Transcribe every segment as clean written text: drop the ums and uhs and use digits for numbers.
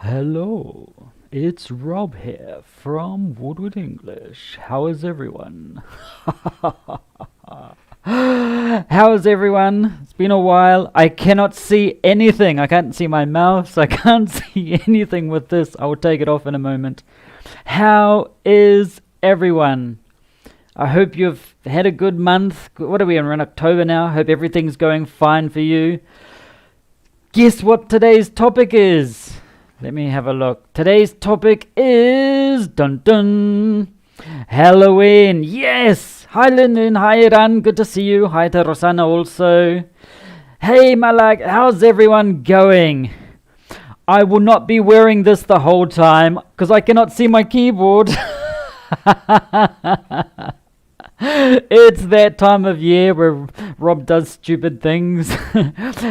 Hello, it's Rob here from Woodward English. How is everyone? How is everyone? It's been a while. I cannot see anything. I can't see my mouse. I can't see anything with this. I will take it off in a moment. How is everyone? I hope you've had a good month. What are we in? We're in October now. Hope everything's going fine for you. Guess what today's topic is? Let me have a look. Today's topic is dun dun Halloween. Yes. Hi Lyndon. Hi Iran. Good to see you. Hi to Rosanna also. Hey Malak. How's everyone going? I will not be wearing this the whole time because I cannot see my keyboard. It's that time of year where Rob does stupid things.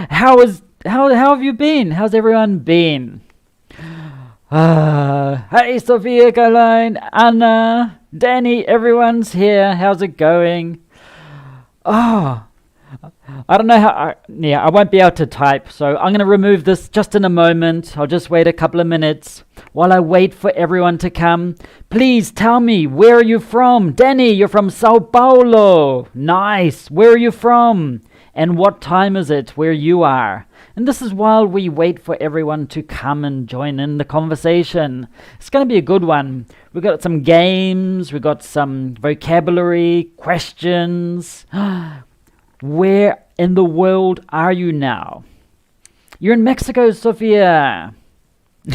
How have you been? How's everyone been? Hey Sophia, Caroline, Anna, Danny, everyone's here. How's it going? Oh, I don't know how. I won't be able to type, so I'm going to remove this just in a moment. I'll just wait a couple of minutes while I wait for everyone to come. Please tell me, where are you from? Danny, you're from Sao Paulo. Nice. Where are you from? And what time is it where you are? And this is while we wait for everyone to come and join in the conversation. It's going to be a good one. We've got some games. We've got some vocabulary, questions. Where in the world are you now? You're in Mexico, Sophia. You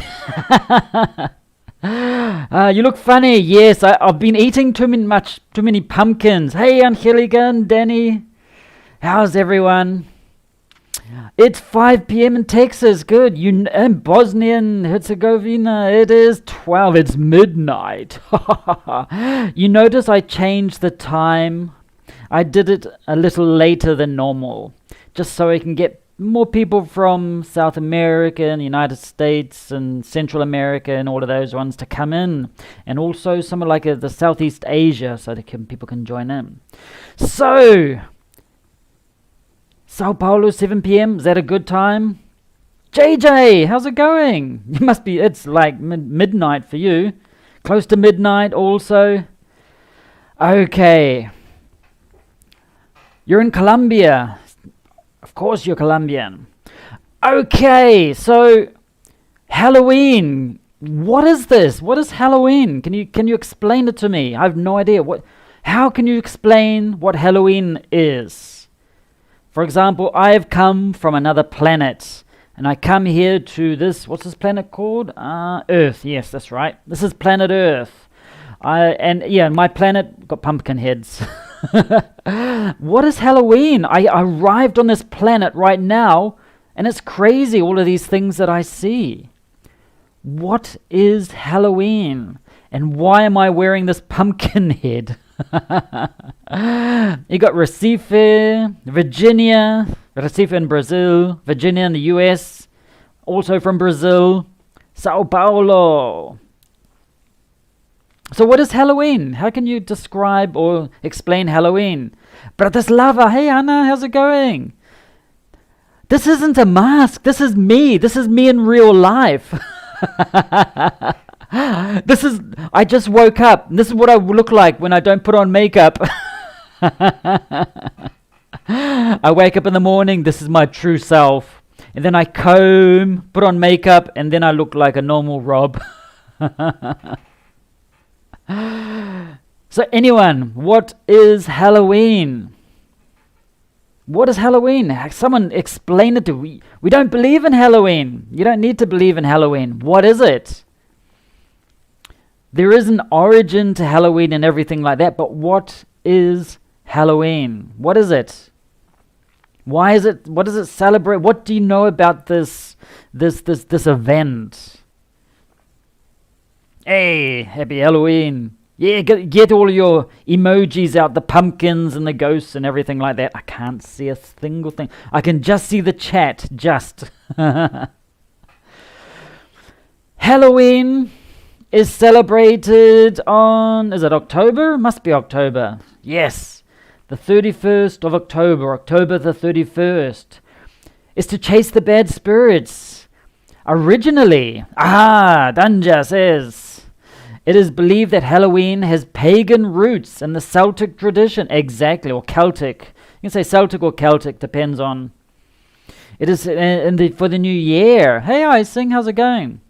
look funny. Yes, I've been eating too many pumpkins. Hey, Angelica and Danny. How's everyone? It's 5 p.m. in Texas. Good. In Bosnia and Herzegovina, it is 12. It's midnight. You notice I changed the time. I did it a little later than normal, just so I can get more people from South America and the United States and Central America and all of those ones to come in, and also some of the Southeast Asia, so that people can join in. So, Sao Paulo, 7 p.m. Is that a good time? JJ, how's it going? It's like midnight for you. Close to midnight also. Okay. You're in Colombia. Of course you're Colombian. Okay, so Halloween. What is this? What is Halloween? Can you explain it to me? I have no idea. How can you explain what Halloween is? For example, I have come from another planet, and I come here to this. What's this planet called? Earth. Yes, that's right. This is planet Earth. My planet got pumpkin heads. What is Halloween? I arrived on this planet right now, and it's crazy, all of these things that I see. What is Halloween? And why am I wearing this pumpkin head? You got Recife, Virginia, Recife in Brazil, Virginia in the US, also from Brazil, Sao Paulo. So what is Halloween? How can you describe or explain Halloween? Bratislava, hey Anna, how's it going? This isn't a mask, this is me. This is me in real life. I just woke up. This is what I look like when I don't put on makeup. I wake up in the morning, this is my true self. And then I comb, put on makeup, and then I look like a normal Rob. So anyone, what is Halloween? What is Halloween? Someone explain it to me. We don't believe in Halloween. You don't need to believe in Halloween. What is it? There is an origin to Halloween and everything like that, but what is Halloween? What is it? Why is it? What does it celebrate? What do you know about this event? Hey, happy Halloween. Yeah, get all your emojis out, the pumpkins and the ghosts and everything like that. I can't see a single thing. I can just see the chat, just. Halloween is celebrated on, is it October? Must be October. Yes, the 31st of October, October the 31st. Is to chase the bad spirits. Originally, Danja says, it is believed that Halloween has pagan roots in the Celtic tradition. Exactly, or Celtic. You can say Celtic or Celtic, depends on. It is for the new year. Hey, Ising, how's it going?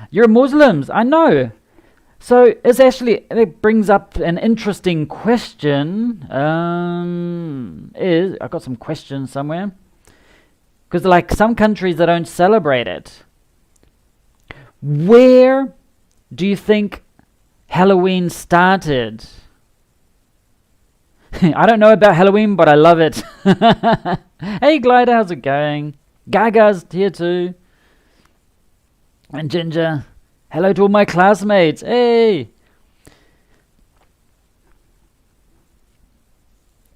You're Muslims, I know. So it brings up an interesting question. I got some questions somewhere. Because like some countries that don't celebrate it. Where do you think Halloween started? I don't know about Halloween, but I love it. Hey Glider, how's it going? Gaga's here too. And Ginger. Hello to all my classmates. Hey.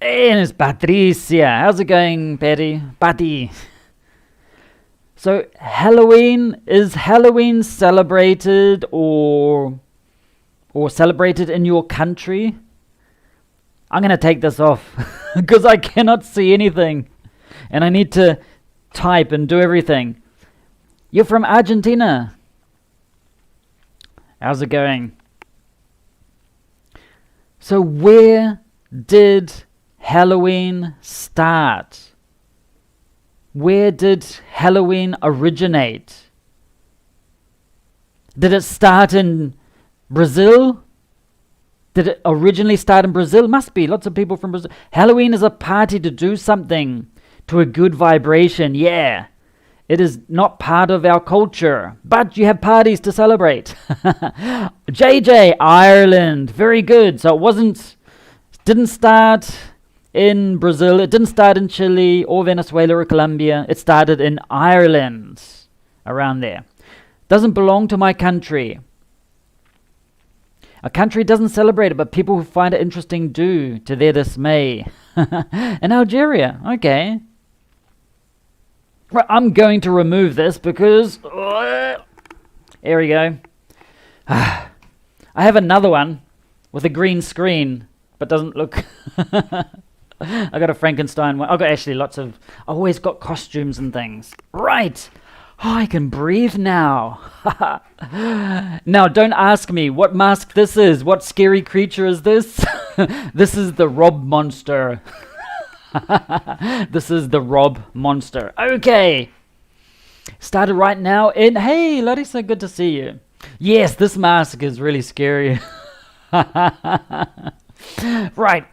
Hey, and it's Patricia. How's it going, Patty? So is Halloween celebrated or celebrated in your country? I'm going to take this off because I cannot see anything and I need to type and do everything. You're from Argentina. How's it going? So where did Halloween start? Where did Halloween originate? Did it start in Brazil? Did it originally start in Brazil? Must be. Lots of people from Brazil. Halloween is a party to do something, to a good vibration. Yeah. It is not part of our culture, but you have parties to celebrate. JJ, Ireland. Very good. So it didn't start in Brazil. It didn't start in Chile or Venezuela or Colombia. It started in Ireland, around there. Doesn't belong to my country. A country doesn't celebrate it, but people who find it interesting do, to their dismay. In Algeria, okay. Well, I'm going to remove this because... Here we go. I have another one with a green screen, but doesn't look... I got a Frankenstein one. I've got actually lots of... I always got costumes and things. Right. Oh, I can breathe now. Now, don't ask me what mask this is. What scary creature is this? This is the Rob Monster. This is the Rob Monster. Okay. Started right now in... Hey, Larissa, good to see you. Yes, this mask is really scary. Right.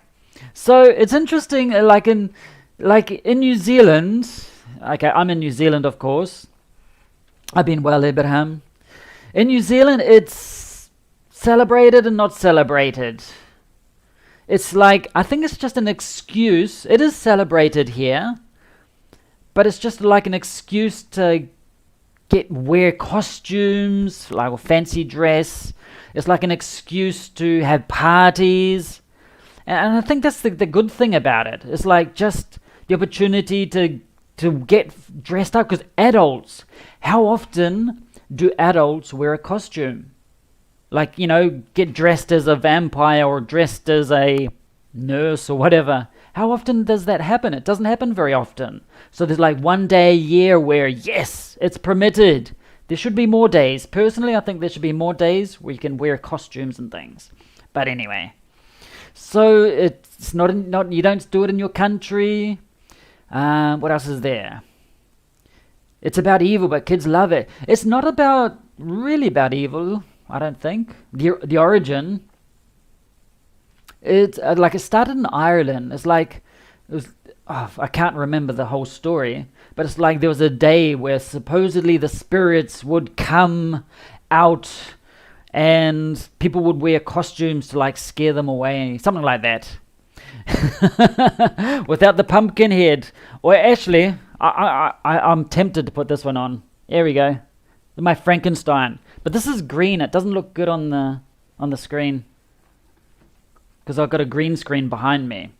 So, it's interesting, like in New Zealand... Okay, I'm in New Zealand, of course. I've been well, Abraham. In New Zealand, it's celebrated and not celebrated. It's like, I think it's just an excuse. It is celebrated here, but it's just like an excuse to wear costumes, like a fancy dress. It's like an excuse to have parties. And I think that's the good thing about it. It's like just the opportunity to get dressed up, because adults, how often do adults wear a costume? Like, get dressed as a vampire or dressed as a nurse or whatever. How often does that happen? It doesn't happen very often. So there's like one day a year where, yes, it's permitted. There should be more days. Personally, I think there should be more days where you can wear costumes and things. But anyway. So it's not you don't do it in your country. What else is there? It's about evil, but kids love it. It's not really about evil, I don't think. The origin. It's like it started in Ireland. It's like I can't remember the whole story, but it's like there was a day where supposedly the spirits would come out, and people would wear costumes to like scare them away, something like that. Without the pumpkin head. Or actually, I'm tempted to put this one on. Here we go. My Frankenstein. But this is green. It doesn't look good on the screen, because I've got a green screen behind me.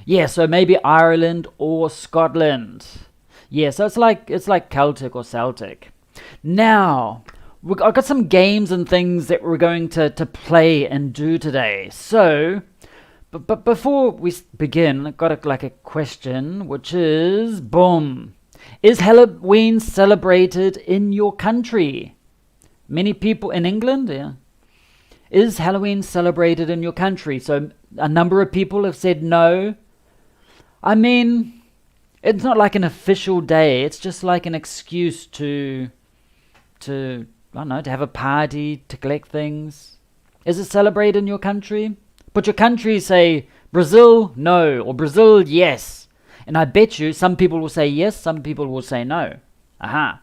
Yeah, so maybe Ireland or Scotland. Yeah, so it's like Celtic or Celtic. Now, I've got some games and things that we're going to play and do today. So, but before we begin, I've got a question, which is, boom. Is Halloween celebrated in your country? Many people in England, yeah. Is Halloween celebrated in your country? So a number of people have said no. I mean, it's not like an official day. It's just like an excuse to I don't know, to have a party, to collect things. Is it celebrated in your country? But your country, say Brazil, no, or Brazil, yes. And I bet you some people will say yes, some people will say no. Aha.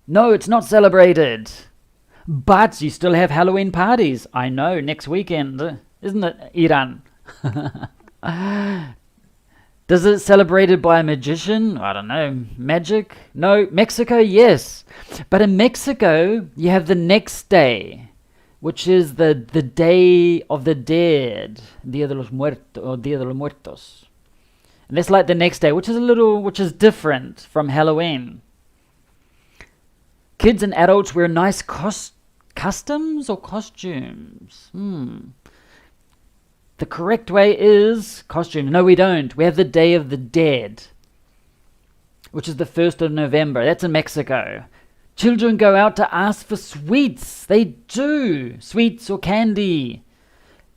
No, it's not celebrated. But you still have Halloween parties. I know, next weekend, isn't it, Iran? Does it celebrated by a magician? I don't know. Magic? No. Mexico, yes. But in Mexico, you have the next day, which is the Day of the Dead, Dia de los Muertos, or Dia de los Muertos. And that's like the next day, which is different from Halloween. Kids and adults wear nice customs or costumes. The correct way is costume. No, we don't. We have the Day of the Dead, which is the 1st of November. That's in Mexico. Children go out to ask for sweets. They do. Sweets or candy.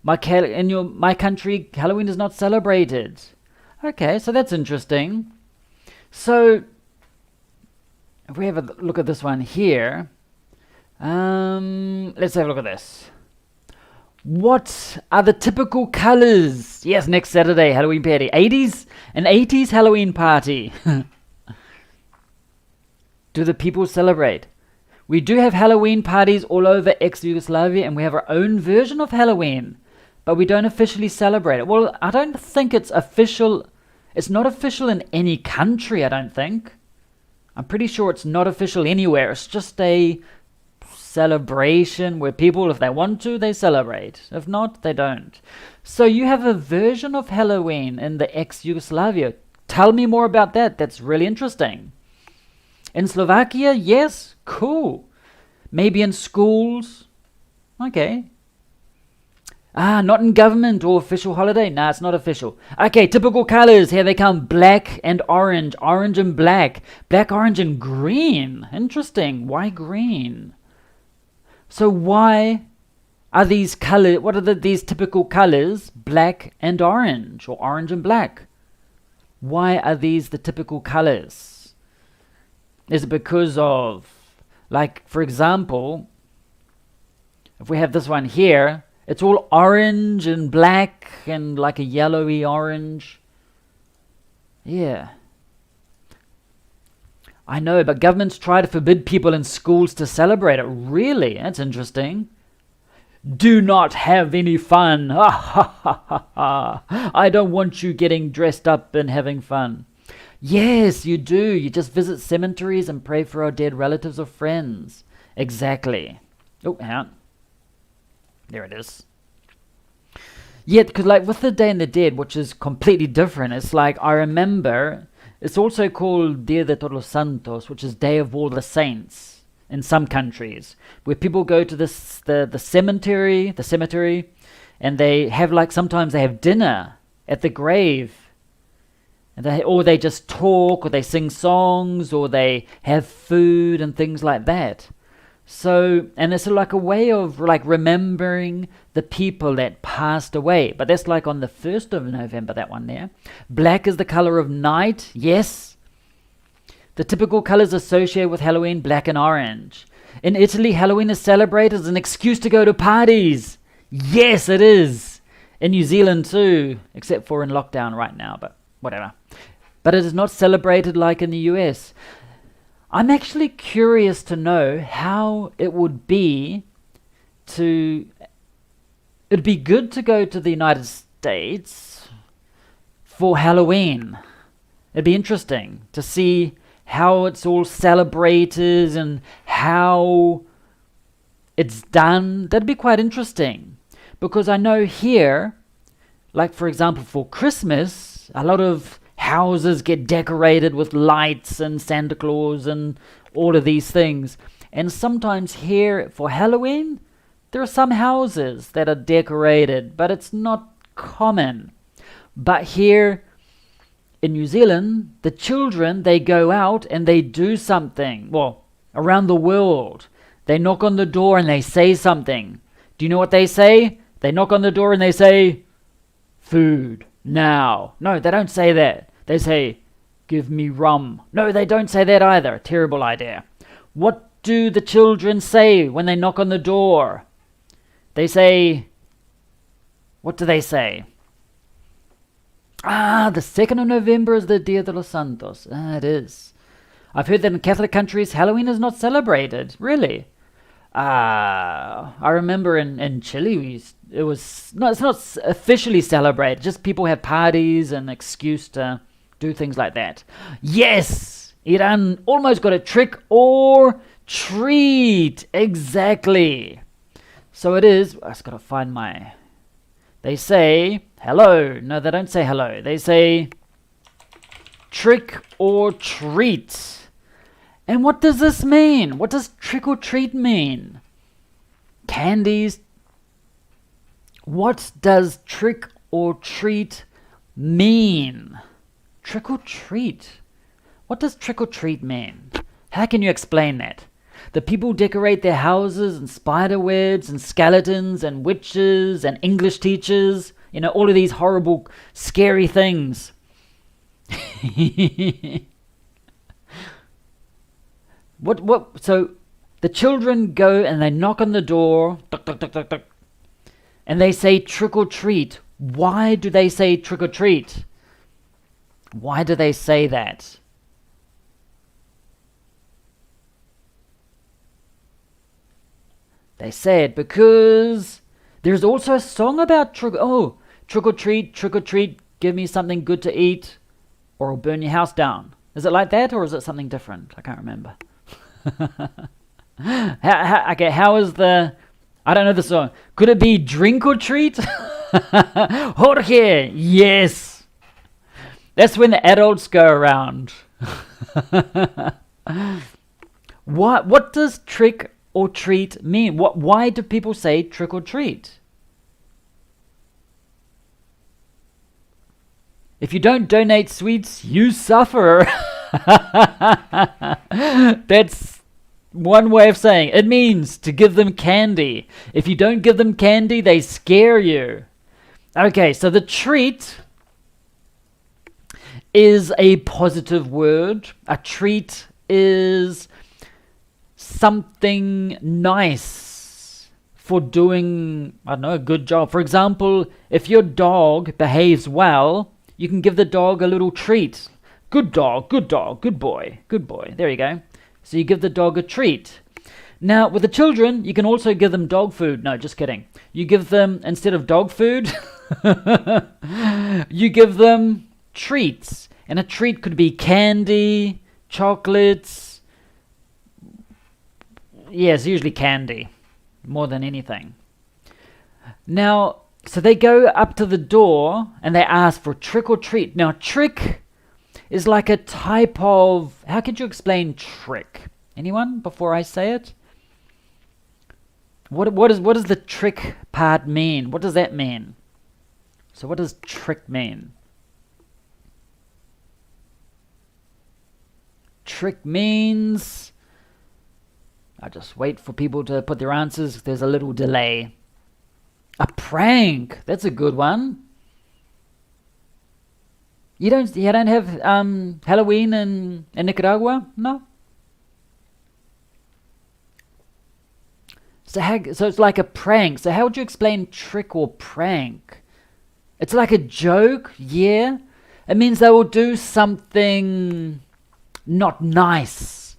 In my country, Halloween is not celebrated. Okay, so that's interesting. So, if we have a look at this one here, let's have a look at this. What are the typical colors? Yes, next Saturday, Halloween party. 80s? An 80s Halloween party. Do the people celebrate? We do have Halloween parties all over ex-Yugoslavia, and we have our own version of Halloween, but we don't officially celebrate it. Well, I don't think it's official. It's not official in any country, I don't think. I'm pretty sure it's not official anywhere. It's just a celebration where people, if they want to, they celebrate. If not, they don't. So you have a version of Halloween in the ex-Yugoslavia. Tell me more about that. That's really interesting. In Slovakia, yes, cool. Maybe in schools. Okay. Not in government or official holiday. Nah, it's not official. Okay, typical colors. Here they come. Black and orange. Orange and black. Black, orange, and green. Interesting. Why green? So why are these colors, what are these typical colors, black and orange, or orange and black? Why are these the typical colors? Is it because of, like, for example, if we have this one here, it's all orange and black and like a yellowy orange. Yeah. I know, but governments try to forbid people in schools to celebrate it. Really? That's interesting. Do not have any fun. I don't want you getting dressed up and having fun. Yes, you do. You just visit cemeteries and pray for our dead relatives or friends. Exactly. Oh, hang on. There it is. Yeah, because like with the Day of the Dead, which is completely different, it's like I remember... It's also called Dia de Todos Santos, which is Day of All the Saints in some countries, where people go to the cemetery, and they have sometimes they have dinner at the grave, and they just talk, or they sing songs, or they have food and things like that. So, and it's like a way of remembering the people that passed away. But that's like on the 1st of November, that one there. Black is the color of night. Yes. The typical colors associated with Halloween, black and orange. In Italy, Halloween is celebrated as an excuse to go to parties. Yes, it is. In New Zealand too, except for in lockdown right now, but whatever. But it is not celebrated like in the US. I'm actually curious to know how it would be it'd be good to go to the United States for Halloween. It'd be interesting to see how it's all celebrated and how it's done. That'd be quite interesting. Because I know here, like for example for Christmas, a lot of houses get decorated with lights and Santa Claus and all of these things. And sometimes here for Halloween, there are some houses that are decorated, but it's not common. But here in New Zealand, the children, they go out and they do something. Well, around the world, they knock on the door and they say something. Do you know what they say? They knock on the door and they say, food, now. No, they don't say that. They say, give me rum. No, they don't say that either. Terrible idea. What do the children say when they knock on the door? They say, what do they say? The 2nd of November is the Dia de los Santos. It is. I've heard that in Catholic countries, Halloween is not celebrated. Really? I remember in Chile, it's not officially celebrated. Just people have parties and excuse to do things like that. Yes! Iran almost got a trick or treat. Exactly. So it is. I just got to find my... They say hello. No, they don't say hello. They say trick or treat. And what does this mean? What does trick or treat mean? Candies. What does trick or treat mean? Trick or treat. What does trick or treat mean? How can you explain that? The people decorate their houses and spider webs and skeletons and witches and English teachers. You know, all of these horrible, scary things. So the children go and they knock on the door, duck, duck, duck, duck, duck, and they say trick or treat. Why do they say trick or treat? Why do they say that? They say it because there's also a song about trick or treat, give me something good to eat, or I'll burn your house down. Is it like that, or is it something different? I can't remember. How is the... I don't know the song. Could it be drink or treat? Jorge, yes. That's when the adults go around. What does trick or treat mean? Why do people say trick or treat? If you don't donate sweets, you suffer. That's one way of saying it. It means to give them candy. If you don't give them candy, they scare you. Okay, so the treat is a positive word. A treat is something nice for doing, I don't know, a good job. For example, if your dog behaves well, you can give the dog a little treat. Good dog, good boy, good boy. There you go. So you give the dog a treat. Now, with the children, you can also give them dog food. No, just kidding. You give them, instead of dog food, you give them treats. And a treat could be candy, chocolates. Yeah, it's usually candy, more than anything. Now, so they go up to the door and they ask for trick or treat. Now, trick is like a type of... How could you explain trick? Anyone before I say it? What does the trick part mean? What does that mean? So what does trick mean? Trick means... I just wait for people to put their answers. There's a little delay. A prank. That's a good one. You don't have Halloween in Nicaragua? No? So it's like a prank. So how would you explain trick or prank? It's like a joke, yeah? It means they will do something not nice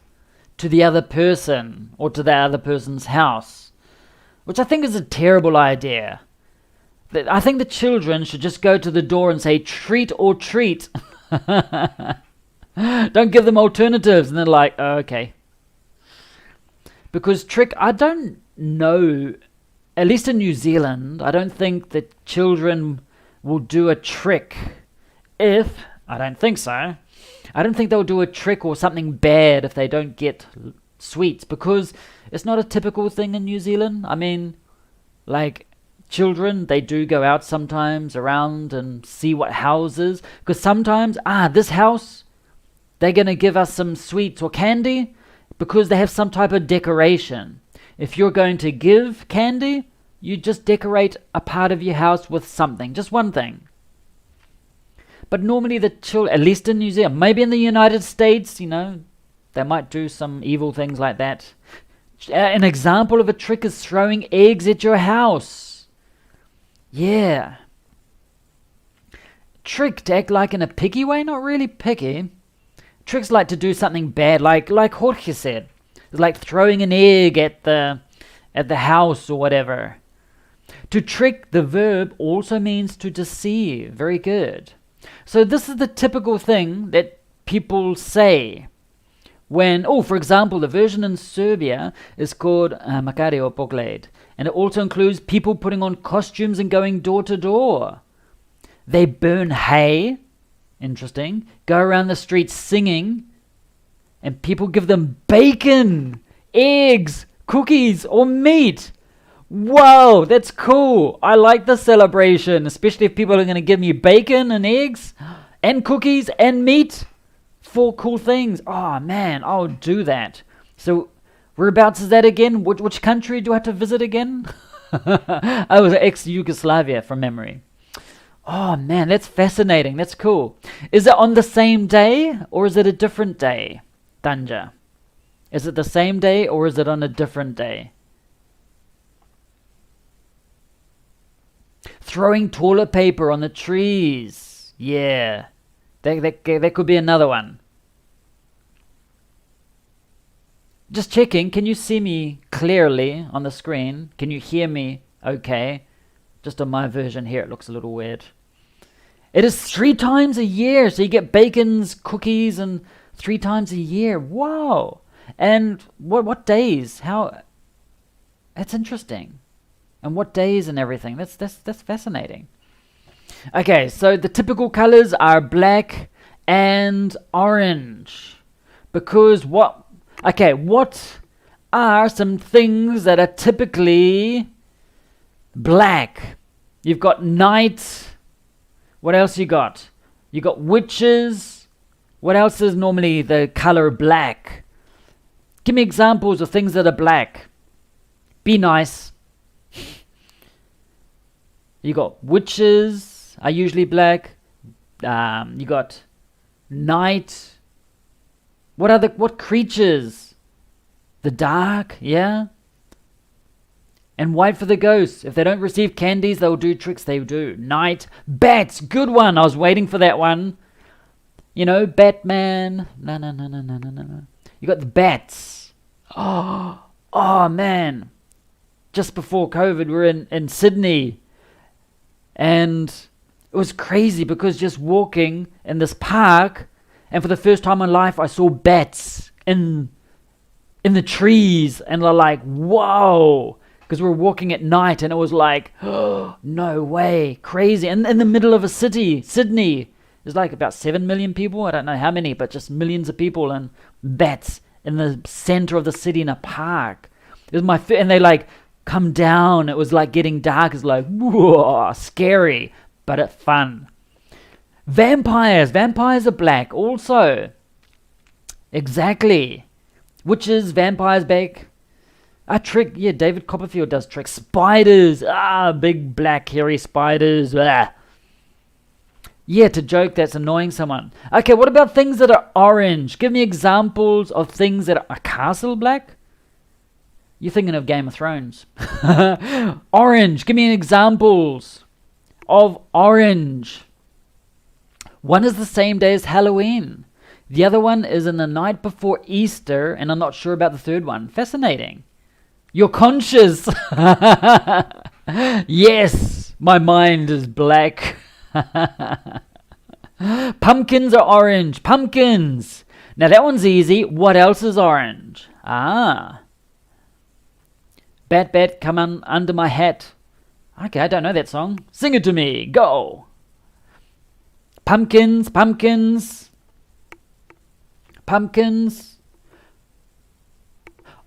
to the other person or to the other person's house, which I think is a terrible idea. I think the children should just go to the door and say treat or treat. Don't give them alternatives. And they're like, oh, okay. Because trick, I don't know, at least in New Zealand, I don't think that children will do a trick I don't think so. I don't think they'll do a trick or something bad if they don't get sweets, because it's not a typical thing in New Zealand. I mean, like, children, they do go out sometimes around and see what houses, because sometimes, this house, they're going to give us some sweets or candy because they have some type of decoration. If you're going to give candy, you just decorate a part of your house with something, just one thing. But normally the children, at least in New Zealand, maybe in the United States, they might do some evil things like that. An example of a trick is throwing eggs at your house. Yeah. Trick to act like in a picky way, not really picky. Tricks like to do something bad, like Jorge said. It's like throwing an egg at the house or whatever. To trick, the verb also means to deceive. Very good. So this is the typical thing that people say when, for example, the version in Serbia is called Makari or Pogled, and it also includes people putting on costumes and going door to door. They burn hay, interesting, go around the streets singing, and people give them bacon, eggs, cookies, or meat. Whoa, that's cool. I like the celebration, especially if people are going to give me bacon and eggs and cookies and meat. 4 cool things. Oh, man, I'll do that. So, whereabouts is that again? Which country do I have to visit again? I was ex-Yugoslavia from memory. Oh, man, that's fascinating. That's cool. Is it on the same day or is it a different day, Tanja? Is it the same day or is it on a different day? Throwing toilet paper on the trees. Yeah. That could be another one. Just checking. Can you see me clearly on the screen? Can you hear me okay? Just on my version here, it looks a little weird. It is 3 times a year. So you get bacons, cookies, and 3 times a year. Wow. And what days? How? That's interesting. And what days and everything. That's fascinating. Okay, so the typical colors are black and orange. Because what are some things that are typically black? You've got night. What else you got? You got witches. What else is normally the color black? Give me examples of things that are black. Be nice. You got witches are usually black. You got night. What creatures? The dark, yeah. And white for the ghosts. If they don't receive candies, they'll do tricks. They do. Night. Bats. Good one. I was waiting for that one. Batman. No. You got the bats. Oh man. Just before COVID, we were in Sydney. And it was crazy because just walking in this park, and for the first time in life, I saw bats in the trees, and they're like, whoa, because we were walking at night, and it was like, oh, no way, crazy. And in the middle of a city, Sydney, there's like about 7 million people, I don't know how many, but just millions of people, and bats in the center of the city in a park. It was and they like come down. It was like getting dark. It's like, whoa, scary, but it's fun. Vampires are black also. Exactly. Witches, vampires back. A trick, yeah, David Copperfield does tricks. Spiders, big black hairy spiders. Yeah, to joke that's annoying someone. Okay, what about things that are orange? Give me examples of things that are a castle black. You're thinking of Game of Thrones. Orange, give me examples of orange. One is the same day as Halloween. The other one is in the night before Easter, and I'm not sure about the third one. Fascinating. You're conscious. Yes, my mind is black. Pumpkins are orange. Pumpkins. Now that one's easy. What else is orange? Bat, come on under my hat. Okay, I don't know that song. Sing it to me. Go. Pumpkins.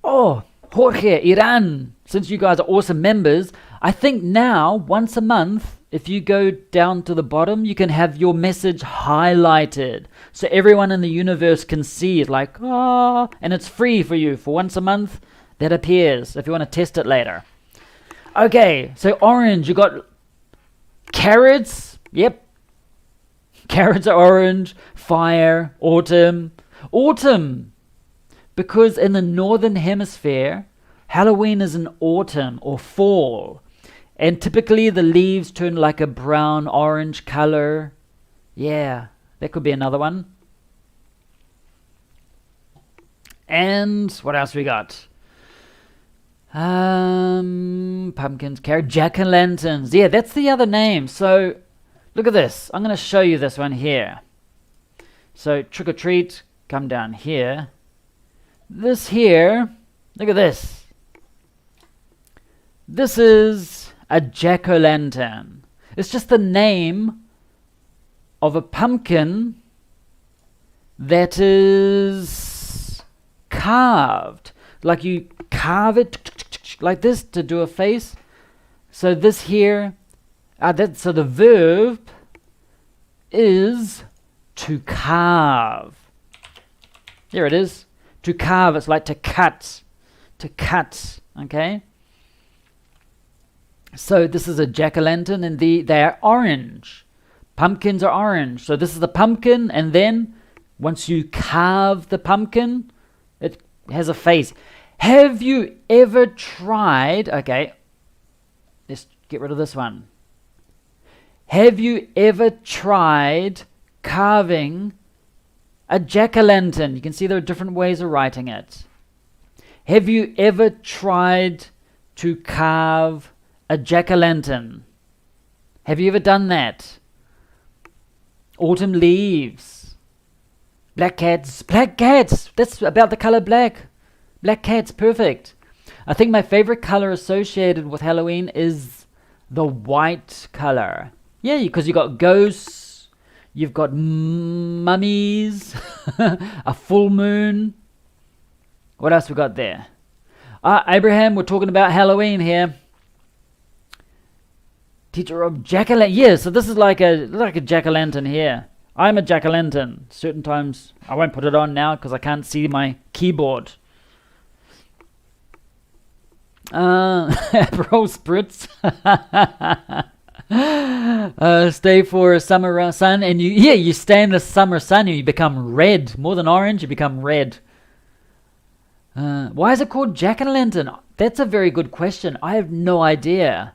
Oh, Jorge, Iran. Since you guys are awesome members, I think now, once a month, if you go down to the bottom, you can have your message highlighted. So everyone in the universe can see it, like, ah, and it's free for you. For once a month, that appears if you want to test it later. Okay, so orange, you got carrots. Yep. Carrots are orange. Fire, autumn. Autumn, because in the northern hemisphere, Halloween is in autumn or fall. And typically the leaves turn like a brown orange color. Yeah, that could be another one. And what else we got? Pumpkins, carrot, jack-o'-lanterns. Yeah, that's the other name. So look at this. I'm going to show you this one here. So trick or treat, come down here. This here, look at this. This is a jack-o'-lantern. It's just the name of a pumpkin that is carved. Like you carve it like this to do a face. So this here, so the verb is to carve. Here it is. To carve, it's like to cut. To cut, okay? So this is a jack-o'-lantern, and they are orange. Pumpkins are orange. So this is the pumpkin, and then once you carve the pumpkin, it has a face. Have you ever tried, okay, let's get rid of this one. Have you ever tried carving a jack-o'-lantern? You can see there are different ways of writing it. Have you ever tried to carve a jack-o'-lantern? Have you ever done that? Autumn leaves. Black cats. Black cats. That's about the color black. Black cats. Perfect. I think my favorite color associated with Halloween is the white color. Yeah, because you got ghosts. You've got mummies. A full moon. What else we got there? Abraham, we're talking about Halloween here. Teacher of jack-o'-lantern. Yeah, so this is like a jack-o'-lantern here. I'm a jack-o'-lantern. Certain times, I won't put it on now because I can't see my keyboard. Aperol spritz. Stay for a summer sun, and you stay in the summer sun and you become red. More than orange, you become red. Why is it called jack-o'-lantern? That's a very good question. I have no idea.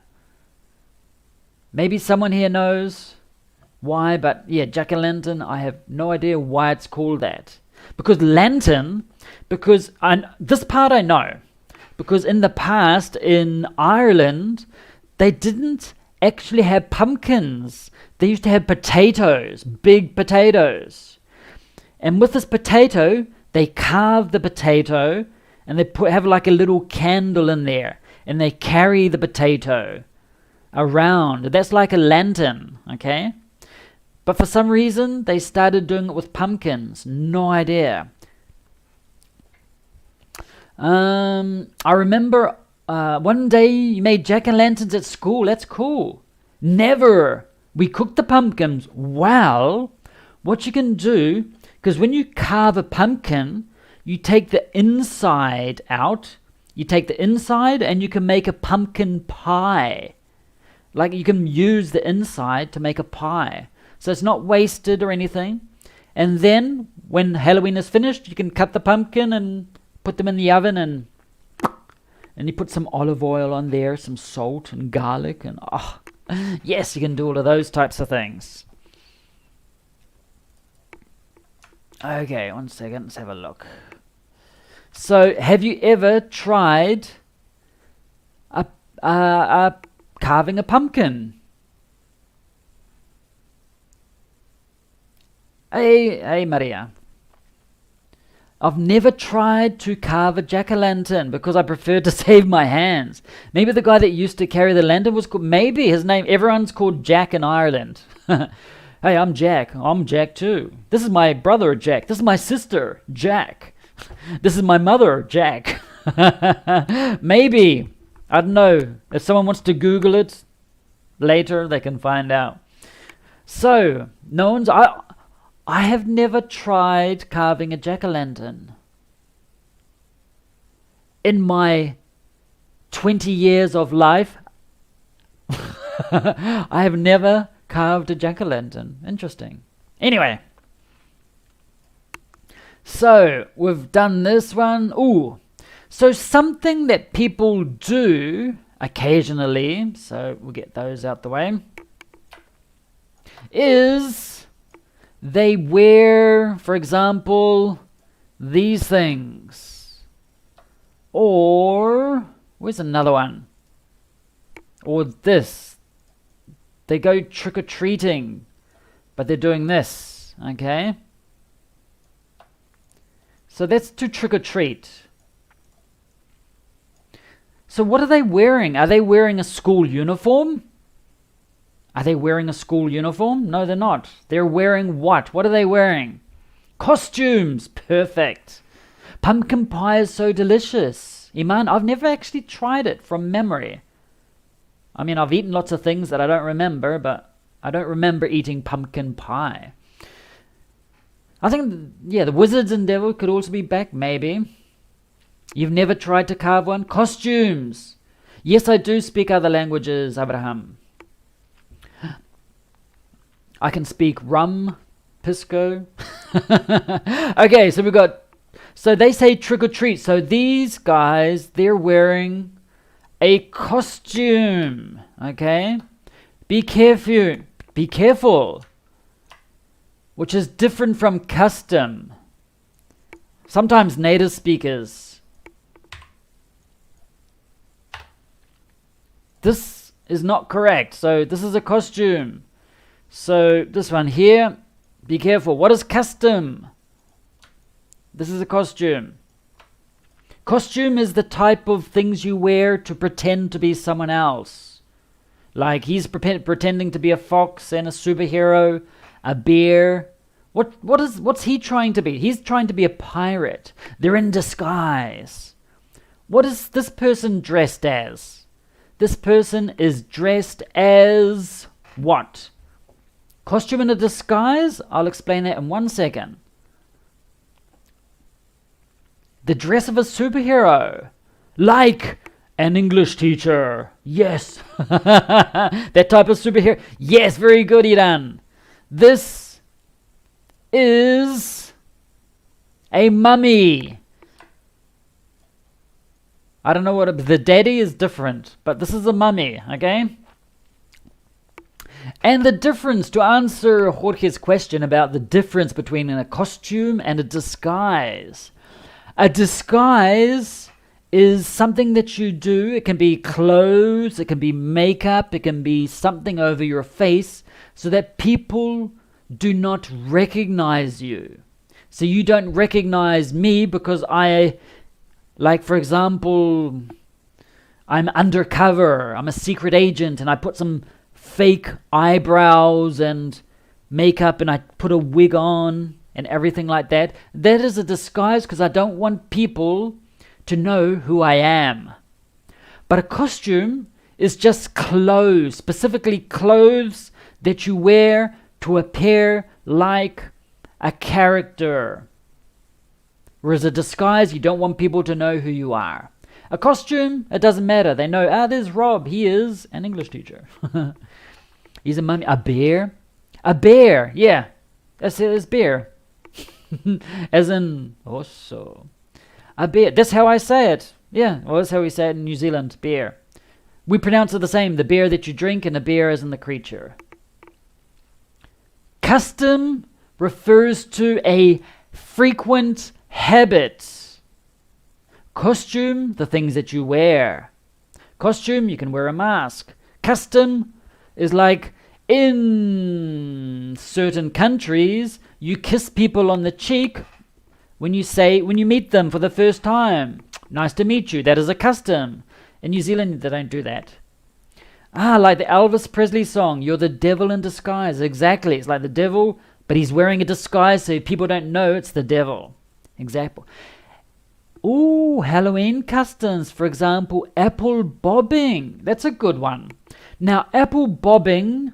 Maybe someone here knows why, but yeah, jack-o'-lantern, I have no idea why it's called that. Because lantern, this part I know, because in the past in Ireland, they didn't actually have pumpkins. They used to have potatoes, big potatoes. And with this potato, they carve the potato and they have like a little candle in there, and they carry the potato around. That's like a lantern, okay? But for some reason, they started doing it with pumpkins. No idea. I remember one day you made jack-o'-lanterns at school. That's cool. Never. We cooked the pumpkins. Well, what you can do, because when you carve a pumpkin, you take the inside out. You take the inside and you can make a pumpkin pie. Like you can use the inside to make a pie. So it's not wasted or anything. And then when Halloween is finished, you can cut the pumpkin and put them in the oven, and you put some olive oil on there, some salt and garlic, and yes, you can do all of those types of things. Okay, 1 second, let's have a look. So, have you ever tried carving a pumpkin? Hey, Maria. I've never tried to carve a jack-o'-lantern because I prefer to save my hands. Maybe the guy that used to carry the lantern was called, maybe his name, everyone's called Jack in Ireland. Hey, I'm Jack. I'm Jack too. This is my brother, Jack. This is my sister, Jack. This is my mother, Jack. Maybe. I don't know. If someone wants to Google it later, they can find out. So, I have never tried carving a jack-o'-lantern. In my 20 years of life, I have never carved a jack-o'-lantern. Interesting. Anyway. So, we've done this one. Ooh. So, something that people do occasionally, so we'll get those out the way, is they wear, for example, these things. Or, where's another one? Or this. They go trick-or-treating, but they're doing this, okay? So that's to trick-or-treat. So what are they wearing? Are they wearing a school uniform? Are they wearing a school uniform? No, they're not. They're wearing what? What are they wearing? Costumes. Perfect. Pumpkin pie is so delicious. Iman, I've never actually tried it from memory. I mean, I've eaten lots of things that I don't remember, but I don't remember eating pumpkin pie. I think, yeah, the wizards and devil could also be back, maybe. You've never tried to carve one? Costumes. Yes, I do speak other languages, Abraham. I can speak rum, pisco. Okay, so we've got... So they say trick or treat. So these guys, they're wearing a costume. Okay? Be careful. Be careful. Which is different from custom. Sometimes native speakers. This is not correct. So this is a costume. So this one here, be careful. What is custom? This is a costume. Costume is the type of things you wear to pretend to be someone else. Like he's pretending to be a fox and a superhero, a bear. What's he trying to be? He's trying to be a pirate. They're in disguise. What is this person dressed as? This person is dressed as what? Costume in a disguise? I'll explain that in 1 second. The dress of a superhero. Like an English teacher. Yes. That type of superhero. Yes, very good, Iran. This is a mummy. I don't know what the daddy is different, but this is a mummy, okay? And the difference, to answer Jorge's question about the difference between a costume and a disguise. A disguise is something that you do. It can be clothes, it can be makeup, it can be something over your face so that people do not recognize you. So you don't recognize me because like for example, I'm undercover, I'm a secret agent and I put some fake eyebrows and makeup and I put a wig on and everything like that. That is a disguise because I don't want people to know who I am. But a costume is just clothes, specifically clothes that you wear to appear like a character. Whereas a disguise, you don't want people to know who you are. A costume, it doesn't matter. They know, there's Rob. He is an English teacher. He's a mummy. A bear? A bear, yeah. That's it, it's bear. As in, also. A bear. That's how I say it. Yeah, well, that's how we say it in New Zealand, bear. We pronounce it the same. The beer that you drink and the bear as in the creature. Custom refers to a frequent habit. Costume, the things that you wear. Costume, you can wear a mask. Custom is like in certain countries, you kiss people on the cheek when you meet them for the first time. Nice to meet you. That is a custom. In New Zealand, they don't do that. Like the Elvis Presley song, "You're the devil in disguise." Exactly. It's like the devil, but he's wearing a disguise so people don't know it's the devil. Example. Ooh, Halloween customs. For example, apple bobbing. That's a good one. Now, apple bobbing,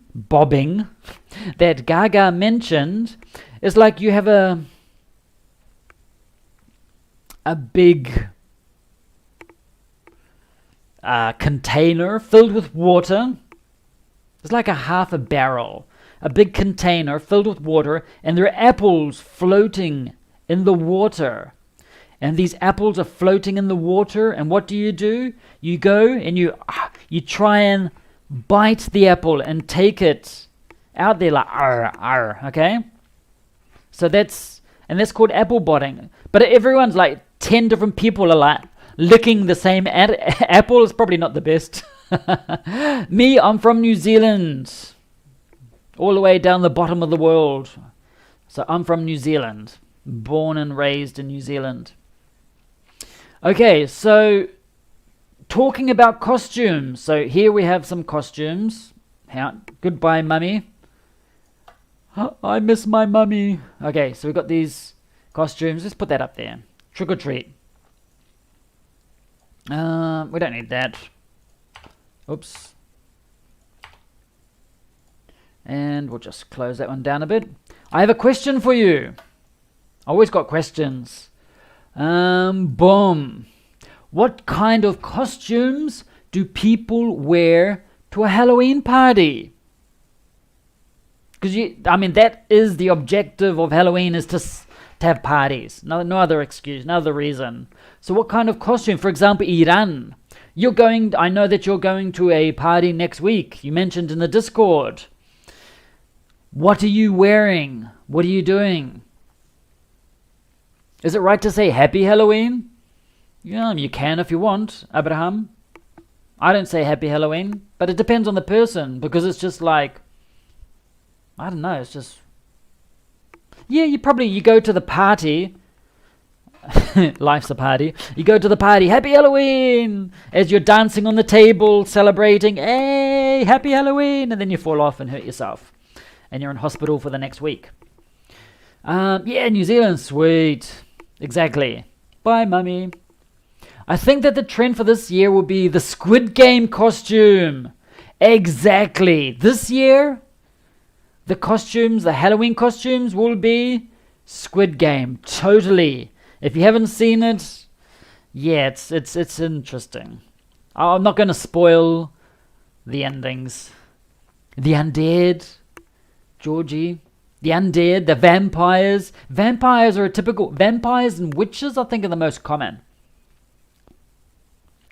that Gaga mentioned, is like you have a big container filled with water. It's like a half a barrel. A big container filled with water, and there are apples floating in the water. And these apples are floating in the water, and what do? You go and you try and bite the apple and take it out there like okay? So that's called apple botting. But everyone's like 10 different people are like licking the same apple. Is probably not the best. Me, I'm from New Zealand. All the way down the bottom of the world. So I'm from New Zealand. Born and raised in New Zealand. Okay, so talking about costumes. So here we have some costumes. Goodbye, mummy. I miss my mummy. Okay, so we've got these costumes. Let's put that up there. Trick or treat. We don't need that. Oops. And we'll just close that one down a bit. I have a question for you. I always got questions. Boom. What kind of costumes do people wear to a Halloween party? Because that is the objective of Halloween, is to have parties. No other excuse, no other reason. So what kind of costume? For example, Iran. I know that you're going to a party next week. You mentioned in the Discord. What are you wearing? What are you doing? Is it right to say Happy Halloween? Yeah, you can if you want, Abraham. I don't say Happy Halloween, but it depends on the person, because it's just like, I don't know, it's just, yeah, you go to the party. Life's a party. You go to the party, Happy Halloween, as you're dancing on the table, celebrating, hey, Happy Halloween, and then you fall off and hurt yourself, and you're in hospital for the next week. Yeah, New Zealand, sweet. Exactly. Bye, mummy. I think that the trend for this year will be the Squid Game costume. Exactly. This year, the Halloween costumes will be Squid Game. Totally. If you haven't seen it, yeah, it's interesting. I'm not going to spoil the endings. The undead, Georgie. The undead, the vampires. Vampires are a typical... Vampires and witches, I think, are the most common.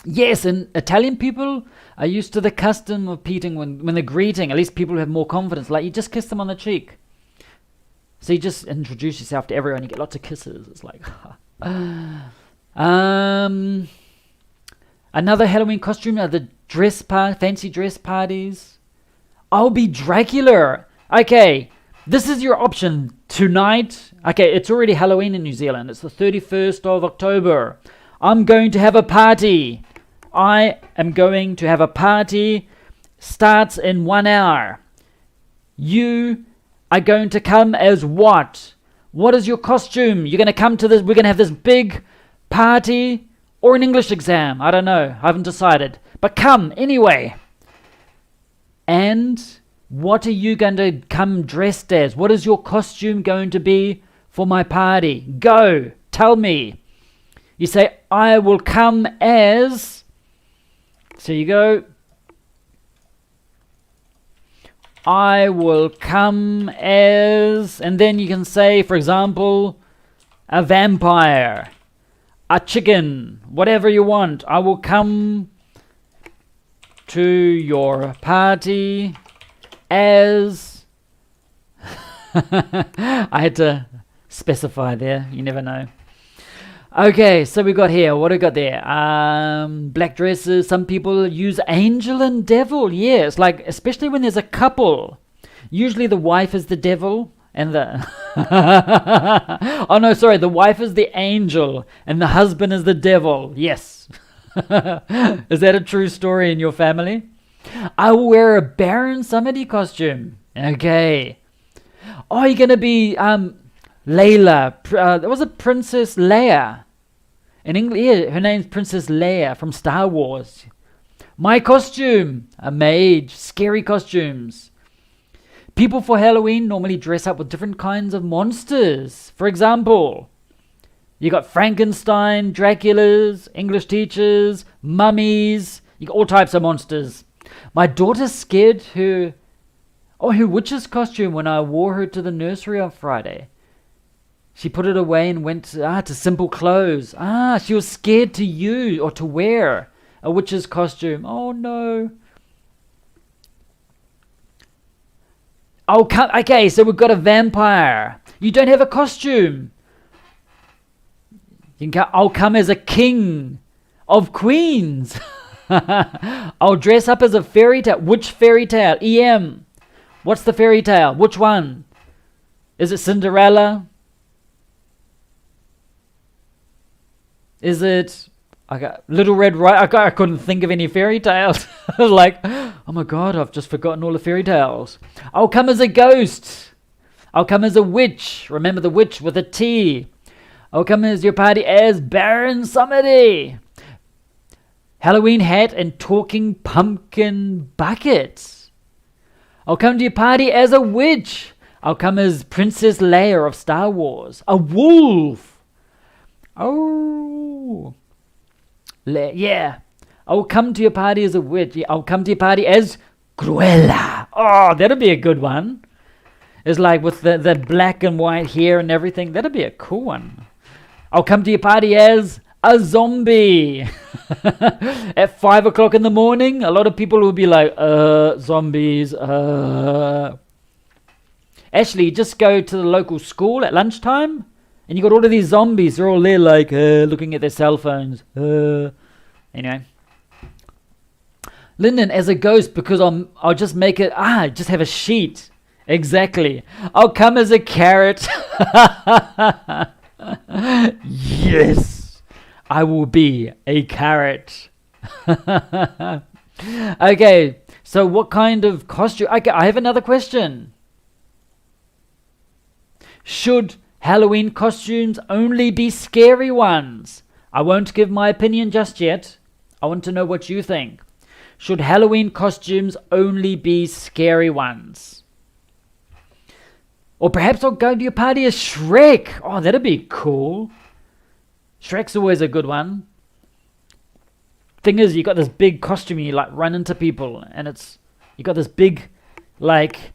Yes, and Italian people are used to the custom of greeting when they're greeting. At least people who have more confidence. Like, you just kiss them on the cheek. So you just introduce yourself to everyone. You get lots of kisses. It's like... Another Halloween costume are the fancy dress parties. I'll be Dracula. Okay, this is your option tonight. Okay, it's already Halloween in New Zealand. It's the 31st of October. I'm going to have a party. I am going to have a party. Starts in 1 hour. You are going to come as what? What is your costume? You're going to come to this. We're going to have this big party or an English exam. I don't know. I haven't decided. But come anyway. And what are you going to come dressed as? What is your costume going to be for my party? Go. Tell me. You say, I will come as... So you go... I will come as... And then you can say, for example, a vampire, a chicken, whatever you want. I will come to your party as... I had to specify there. You never know. Okay, so we got here. What do we got there? Black dresses. Some people use angel and devil. Yeah, it's like, especially when there's a couple. Usually the wife is the devil and the... oh no, sorry. The wife is the angel and the husband is the devil. Yes. Is that a true story in your family? I will wear a Baron Samedi costume. Okay. Oh, you're going to be... Layla, was it Princess Leia? In English, yeah, her name's Princess Leia from Star Wars. My costume, a mage, scary costumes. People for Halloween normally dress up with different kinds of monsters. For example, you got Frankenstein, Draculas, English teachers, mummies. You got all types of monsters. My daughter scared her witch's costume when I wore her to the nursery on Friday. She put it away and went to simple clothes. She was scared to use or to wear a witch's costume. Oh no. Okay, so we've got a vampire. You don't have a costume. I'll come as a king of queens. I'll dress up as a fairy tale. Which fairy tale? EM. What's the fairy tale? Which one? Is it Cinderella? Is it Little Red Riding? I couldn't think of any fairy tales. I was like, oh my god, I've just forgotten all the fairy tales. I'll come as a ghost. I'll come as a witch. Remember the witch with a T. I'll come as your party as Baron Samedi. Halloween hat and talking pumpkin bucket. I'll come to your party as a witch. I'll come as Princess Leia of Star Wars. A wolf. Oh. Yeah. I'll come to your party as a witch. I'll come to your party as Cruella. Oh, that'll be a good one. It's like with the black and white hair and everything. That'll be a cool one. I'll come to your party as a zombie. At 5 o'clock in the morning, a lot of people will be like, zombies. Actually, just go to the local school at lunchtime, and you got all of these zombies. They're all there like, looking at their cell phones. Anyway. Lyndon, as a ghost, because I'll just make it, just have a sheet. Exactly. I'll come as a carrot. Yes, I will be a carrot. Okay, so what kind of costume? Okay, I have another question. Should Halloween costumes only be scary ones? I won't give my opinion just yet. I want to know what you think. Should Halloween costumes only be scary ones? Or perhaps I'll go to your party as Shrek. Oh, that'd be cool. Shrek's always a good one. Thing is, you got this big costume and you like run into people, and you got this big, like,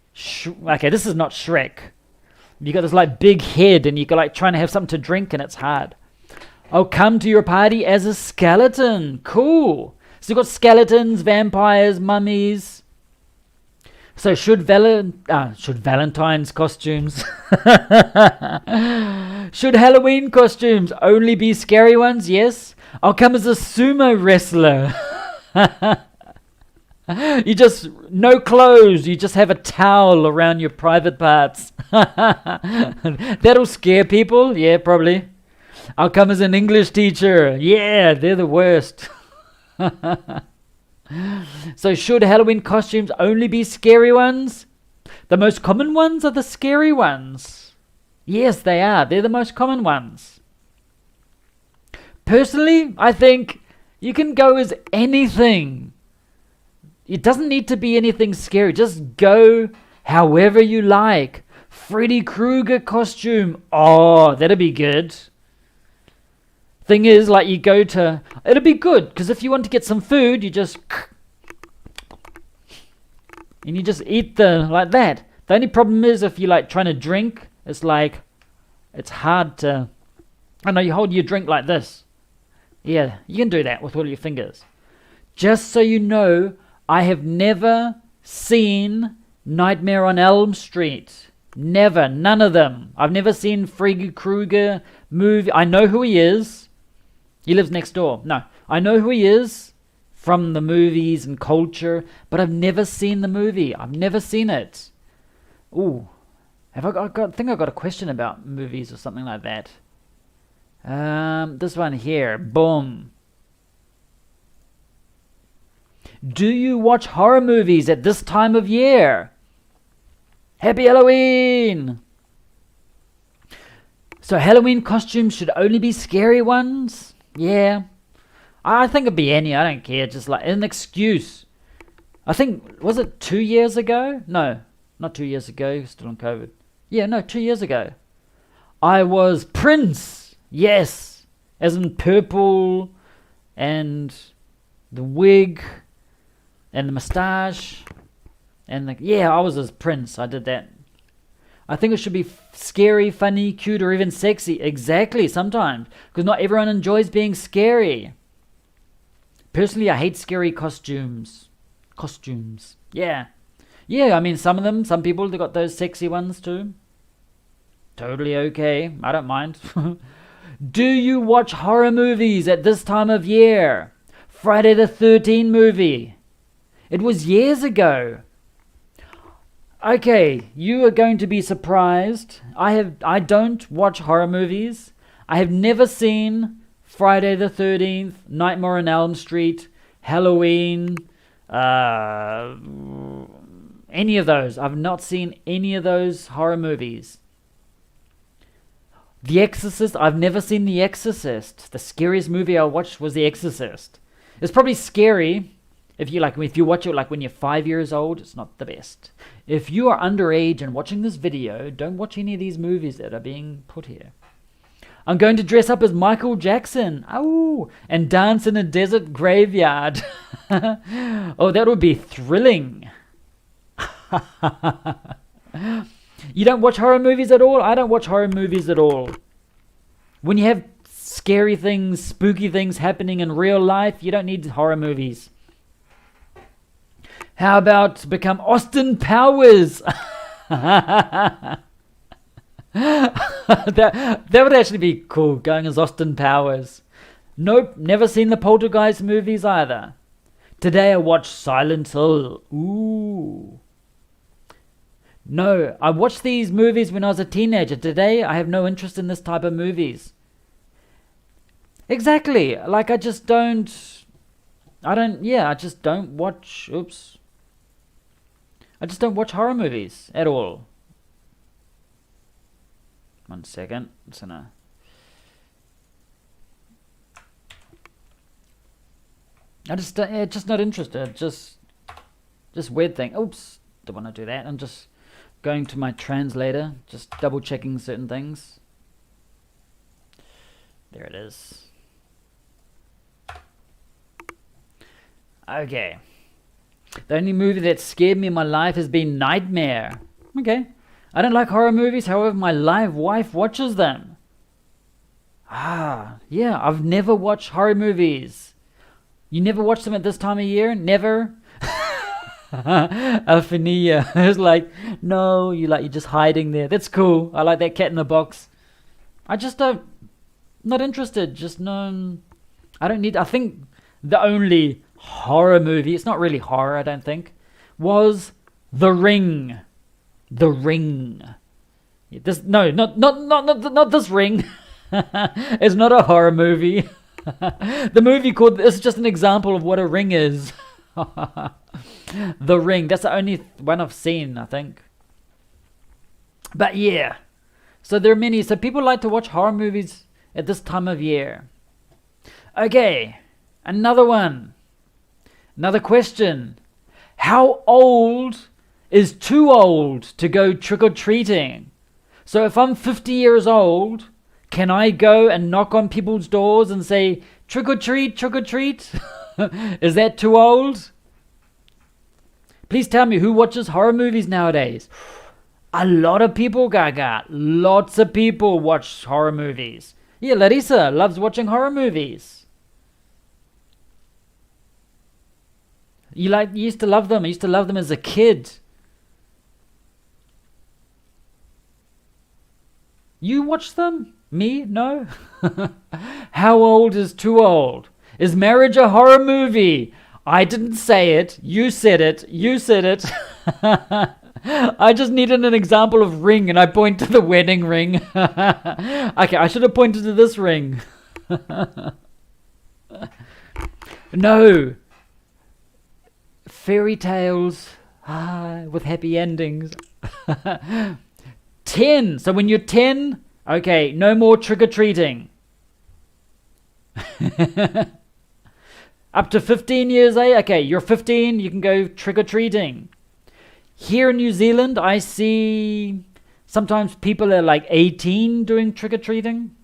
okay, this is not Shrek. You got this like big head, and you got like trying to have something to drink, and it's hard. I'll come to your party as a skeleton. Cool. So you got skeletons, vampires, mummies. So should Valentine's costumes, should Halloween costumes only be scary ones? Yes. I'll come as a sumo wrestler. You just, no clothes, you just have a towel around your private parts. That'll scare people. Yeah, probably. I'll come as an English teacher. Yeah, they're the worst. So should Halloween costumes only be scary ones? The most common ones are the scary ones. Yes, they are. They're the most common ones. Personally, I think you can go as anything. It doesn't need to be anything scary. Just go however you like. Freddy Krueger costume. Oh, that'd be good. Thing is, like, you go to, it'll be good, because if you want to get some food, you just, and you just eat like that. The only problem is if you like trying to drink, it's like, it's hard to, I know, you hold your drink like this. Yeah, you can do that with all your fingers. Just so you know, I have never seen Nightmare on Elm Street. Never, none of them. I've never seen Freddy Krueger movie. I know who he is. He lives next door. No, I know who he is from the movies and culture, but I've never seen the movie. I've never seen it. Ooh, I think I got a question about movies or something like that. This one here. Boom. Do you watch horror movies at this time of year? Happy Halloween! So Halloween costumes should only be scary ones? Yeah. I think it'd be any. I don't care. Just like an excuse. I think, was it 2 years ago? No, not 2 years ago. Still on COVID. Yeah, no, 2 years ago. I was Prince. Yes. As in purple and the wig and the moustache. And yeah, I was as Prince. I did that. I think it should be scary, funny, cute, or even sexy. Exactly, sometimes. Because not everyone enjoys being scary. Personally, I hate scary costumes. Costumes. Yeah. Yeah, I mean, some of them, some people, they got those sexy ones too. Totally okay. I don't mind. Do you watch horror movies at this time of year? Friday the 13th movie. It was years ago. Okay, you are going to be surprised. I don't watch horror movies. I have never seen Friday the 13th, Nightmare on Elm Street, Halloween, any of those. I've not seen any of those horror movies. The Exorcist, I've never seen The Exorcist. The scariest movie I watched was The Exorcist. It's probably scary. If you watch it like when you're 5 years old, it's not the best. If you are underage and watching this video, don't watch any of these movies that are being put here. I'm going to dress up as Michael Jackson. Oh, and dance in a desert graveyard. Oh, that would be thrilling. You don't watch horror movies at all? I don't watch horror movies at all. When you have scary things, spooky things happening in real life, you don't need horror movies. How about become Austin Powers? that would actually be cool, going as Austin Powers. Nope, never seen the Poltergeist movies either. Today I watched Silent Hill. Ooh. No, I watched these movies when I was a teenager. Today I have no interest in this type of movies. Exactly. Like I just don't watch, I just don't watch horror movies at all. 1 second. It's in a... just not interested. Just weird thing. Oops, don't want to do that. I'm just going to my translator, just double checking certain things. There it is. Okay. The only movie that scared me in my life has been Nightmare. Okay. I don't like horror movies, however, my live wife watches them. Yeah, I've never watched horror movies. You never watch them at this time of year? Never? Alphania is like, no, you're just hiding there. That's cool. I like that cat in the box. I just not interested. Just no. I think the only horror movie, it's not really horror, I don't think, was The Ring. The Ring. Not this Ring. It's not a horror movie. The movie called, this is just an example of what a ring is. The Ring. That's the only one I've seen, I think. But yeah. So there are many. So people like to watch horror movies at this time of year. Okay. Another one. Another question. How old is too old to go trick-or-treating? So if I'm 50 years old, can I go and knock on people's doors and say, trick-or-treat, trick-or-treat? Is that too old? Please tell me, who watches horror movies nowadays? A lot of people, Gaga. Lots of people watch horror movies. Yeah, Larissa loves watching horror movies. You used to love them. I used to love them as a kid. You watch them? Me? No? How old is too old? Is marriage a horror movie? I didn't say it. You said it. You said it. I just needed an example of ring, and I point to the wedding ring. Okay, I should have pointed to this ring. No. Fairy tales with happy endings. 10. So when you're 10, okay, no more trick-or-treating. Up to 15 years, eh? Okay, you're 15, you can go trick-or-treating. Here in New Zealand, I see sometimes people are like 18 doing trick-or-treating.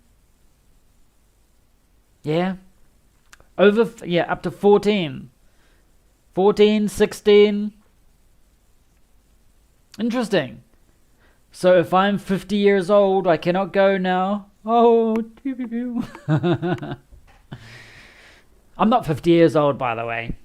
Yeah. Up to 14. 14, 16. Interesting. So if I'm 50 years old, I cannot go now. Oh, I'm not 50 years old, by the way.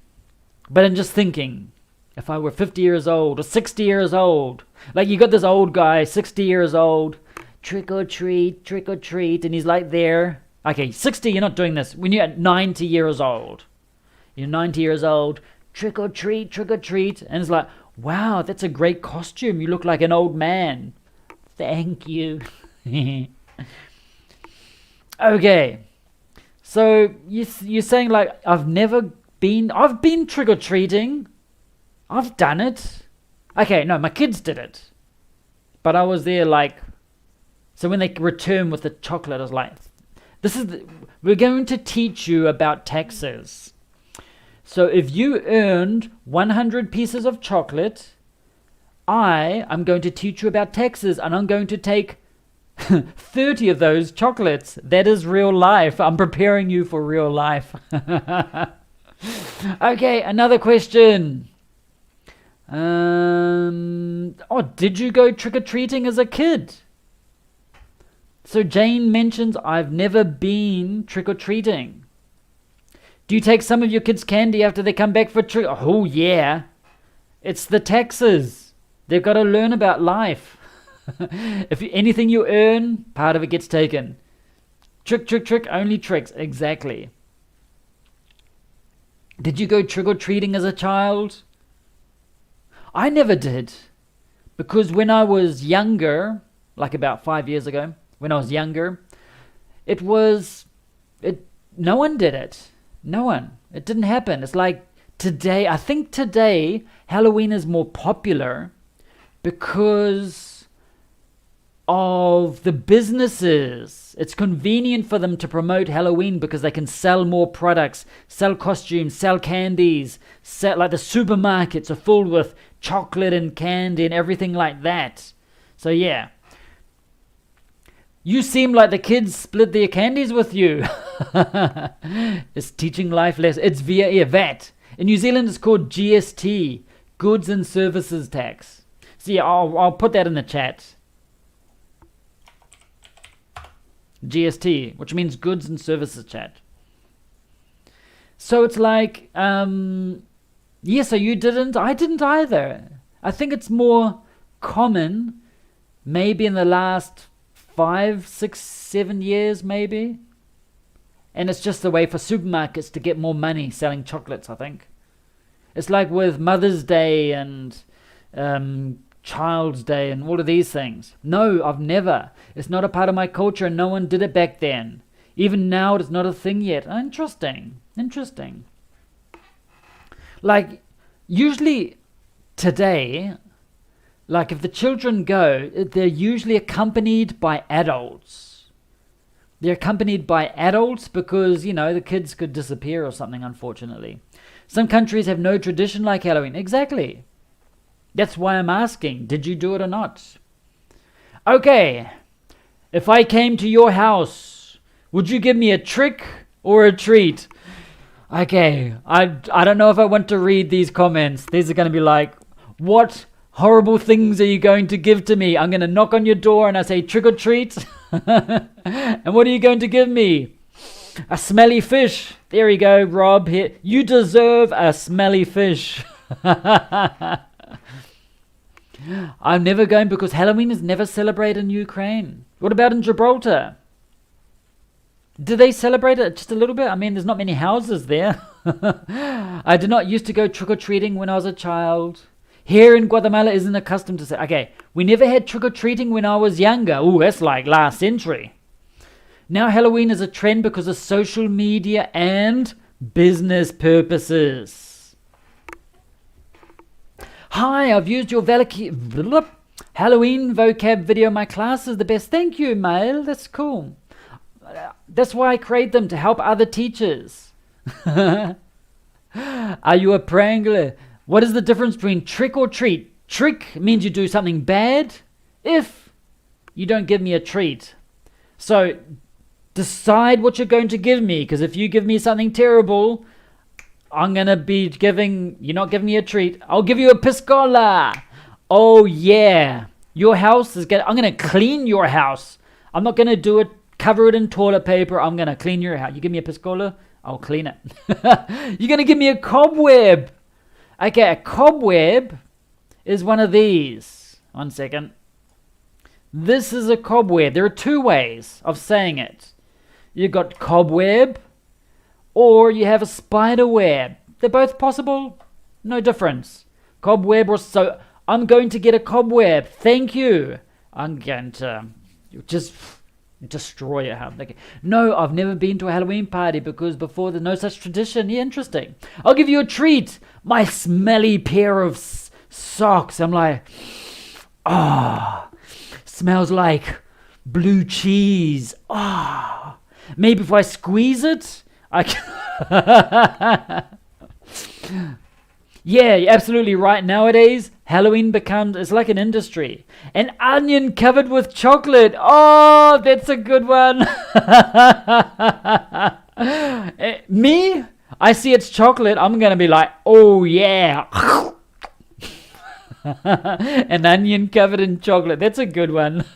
But I'm just thinking, if I were 50 years old or 60 years old, like you got this old guy, 60 years old, trick or treat, and he's like there. Okay, 60, you're not doing this. When you're at 90 years old, you're 90 years old, trick or treat, and it's like, wow, that's a great costume. You look like an old man. Thank you. Okay. So you're saying like I've been trick-or-treating. I've done it. Okay, no, my kids did it. But I was there like, so when they return with the chocolate, I was like, we're going to teach you about taxes. So if you earned 100 pieces of chocolate, I'm going to teach you about taxes, and I'm going to take 30 of those chocolates. That is real life. I'm preparing you for real life. Okay, another question. Did you go trick-or-treating as a kid? So Jane mentions, I've never been trick-or-treating. Do you take some of your kids' candy after they come back for trick? Oh, yeah. It's the taxes. They've got to learn about life. If anything you earn, part of it gets taken. Trick, only tricks. Exactly. Did you go trick-or-treating as a child? I never did. Because when I was younger, like about 5 years ago, when I was younger, no one did it. No one. It didn't happen. It's like today, I think today, Halloween is more popular because of the businesses. It's convenient for them to promote Halloween because they can sell more products, sell costumes, sell candies, like the supermarkets are filled with chocolate and candy and everything like that. So yeah. You seem like the kids split their candies with you. It's teaching life lessons. It's via VAT. In New Zealand, it's called GST, Goods and Services Tax. So yeah, I'll put that in the chat. GST, which means Goods and Services Chat. So it's like, yeah, so you didn't? I didn't either. I think it's more common maybe in the last 5, 6, 7 years maybe. And it's just a way for supermarkets to get more money selling chocolates, I think. It's like with Mother's Day and Child's Day and all of these things. No, I've never. It's not a part of my culture and no one did it back then. Even now it's not a thing yet. Interesting. Like, usually today, like if the children go, they're usually accompanied by adults. They're accompanied by adults because, the kids could disappear or something, unfortunately. Some countries have no tradition like Halloween. Exactly. That's why I'm asking, did you do it or not? Okay. If I came to your house, would you give me a trick or a treat? Okay. I don't know if I want to read these comments. These are going to be like, what horrible things are you going to give to me? I'm going to knock on your door and I say trick or treat. And what are you going to give me? A smelly fish. There you go, Rob. Here, you deserve a smelly fish. I'm never going because Halloween is never celebrated in Ukraine. What about in Gibraltar? Do they celebrate it just a little bit? I mean, there's not many houses there. I did not used to go trick-or-treating when I was a child. Here in Guatemala isn't accustomed to say, okay, we never had trick-or-treating when I was younger. Ooh, that's like last century. Now Halloween is a trend because of social media and business purposes. Hi, I've used your Halloween vocab video in my class is the best. Thank you, Mail. That's cool. That's why I create them, to help other teachers. Are you a prangler? What is the difference between trick or treat? Trick means you do something bad if you don't give me a treat. So decide what you're going to give me, because if you give me something terrible, I'm going to be you're not giving me a treat. I'll give you a piscola. Oh yeah. Your house I'm going to clean your house. I'm not going to do it, cover it in toilet paper. I'm going to clean your house. You give me a piscola, I'll clean it. You're going to give me a cobweb. Okay, a cobweb is one of these. 1 second. This is a cobweb. There are two ways of saying it. You've got cobweb, or you have a spider web. They're both possible. No difference. Cobweb or so. I'm going to get a cobweb. Thank you. I'm going to just destroy your house. Okay. No, I've never been to a Halloween party because before there's no such tradition. Yeah, interesting. I'll give you a treat. My smelly pair of socks. I'm like, smells like blue cheese. Maybe if I squeeze it, I can. Yeah, you're absolutely right. Nowadays, Halloween it's like an industry. An onion covered with chocolate. Oh, that's a good one. Me, I see it's chocolate. I'm going to be like, oh yeah. An onion covered in chocolate. That's a good one.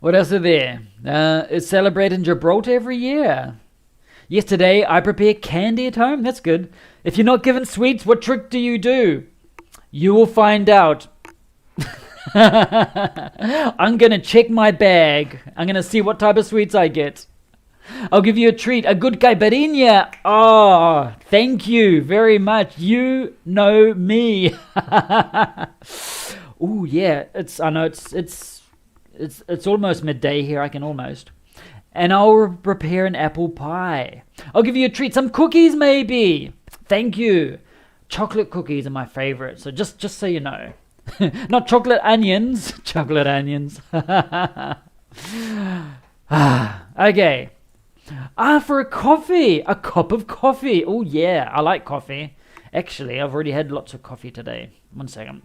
What else are there? It's celebrated in Gibraltar every year. Yesterday, I prepared candy at home. That's good. If you're not given sweets, what trick do? You will find out. I'm going to check my bag. I'm going to see what type of sweets I get. I'll give you a treat. A good caipirinha. Oh, thank you very much. You know me. Oh, yeah. I know it's almost midday here. I can almost. And I'll prepare an apple pie. I'll give you a treat. Some cookies, maybe. Thank you. Chocolate cookies are my favorite. So just so you know. Not chocolate onions. Chocolate onions. Okay. For a coffee. A cup of coffee. Oh, yeah. I like coffee. Actually, I've already had lots of coffee today. 1 second.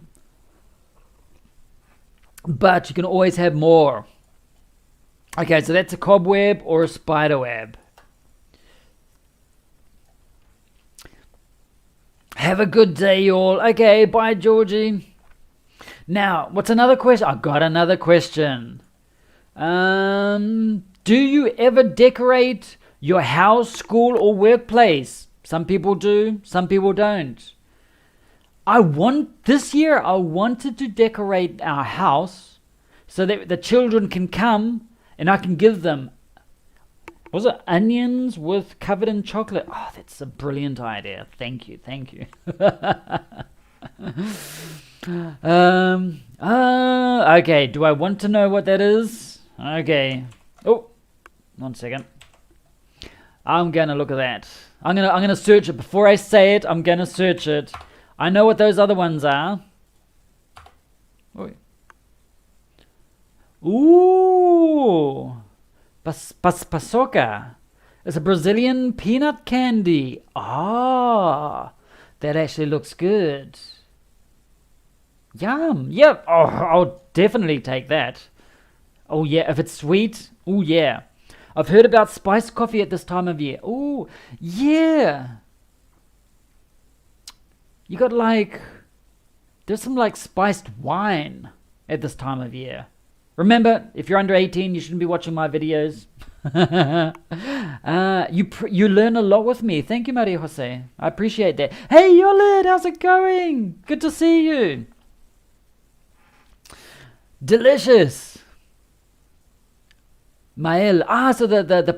But you can always have more. Okay, so that's a cobweb or a spider web. Have a good day, y'all. Okay, bye, Georgie. Now, what's another question? I've got another question. Do you ever decorate your house, school, or workplace? Some people do, some people don't. This year I wanted to decorate our house so that the children can come and I can give them, was it onions covered in chocolate? Oh, that's a brilliant idea. Thank you. Okay, do I want to know what that is? Okay. Oh, 1 second. I'm gonna look at that. I'm gonna search it. Before I say it, I'm gonna search it. I know what those other ones are. Ooh, paçoca. It's a Brazilian peanut candy. That actually looks good. Yum. Yep. Oh, I'll definitely take that. Oh yeah, if it's sweet. Oh yeah. I've heard about spiced coffee at this time of year. Oh yeah. You got there's some spiced wine at this time of year. Remember, if you're under 18, you shouldn't be watching my videos. You learn a lot with me. Thank you, Maria Jose. I appreciate that. Hey, Yolid, how's it going? Good to see you. Delicious. Mael. So the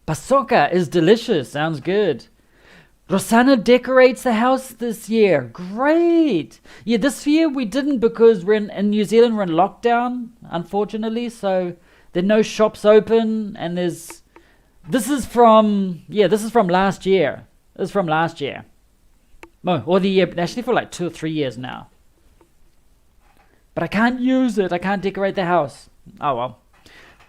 paçoca is delicious. Sounds good. Rosanna decorates the house this year. Great. Yeah, this year we didn't because we're in New Zealand. We're in lockdown, unfortunately. So there are no shops open, and this is from last year. This is from last year. Or the year, actually for 2 or 3 years now. but I can't use it. I can't decorate the house. Oh well.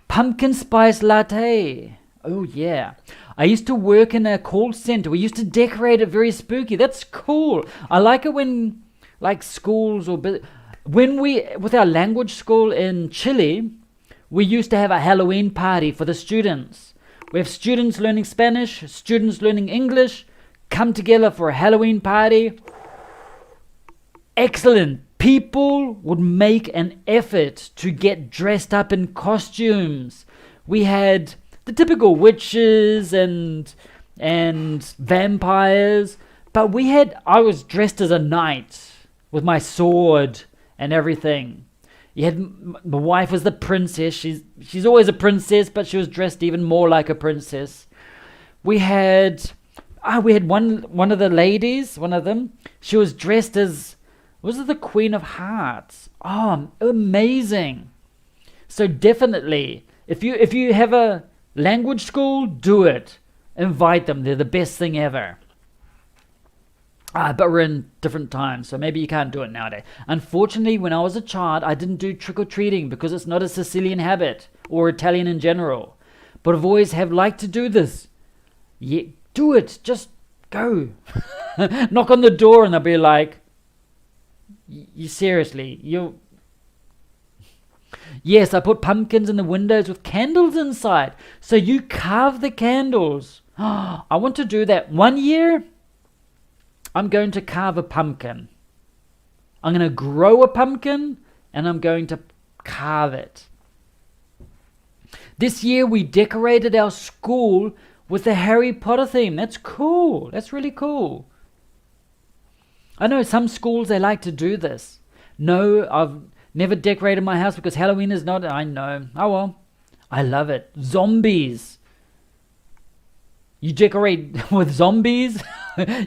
Pumpkin spice latte. Oh yeah. I used to work in a call center. We used to decorate it very spooky. That's cool. I like it when like schools or when we with our language school in Chile, we used to have a Halloween party for the students. We have students learning Spanish, students learning English, come together for a Halloween party. Excellent. People would make an effort to get dressed up in costumes. We had the typical witches and vampires, but I was dressed as a knight with my sword and everything. My wife was the princess. She's always a princess, but she was dressed even more like a princess. We had one of the ladies, one of them. She was dressed as, was it the Queen of Hearts? Oh, amazing! So definitely, if you have a language school, do it. Invite them. They're the best thing ever. But we're in different times, so maybe you can't do it nowadays. Unfortunately, when I was a child, I didn't do trick-or-treating because it's not a Sicilian habit or Italian in general. But I've always have liked to do this. Yeah, do it. Just go. Knock on the door and they'll be like, you seriously, you... Yes, I put pumpkins in the windows with candles inside. So you carve the candles. I want to do that. One year, I'm going to carve a pumpkin. I'm going to grow a pumpkin and I'm going to carve it. This year we decorated our school with the Harry Potter theme. That's cool. That's really cool. I know some schools, they like to do this. No, I've never decorated my house because Halloween is not... I know. Oh well. I love it. Zombies. You decorate with zombies?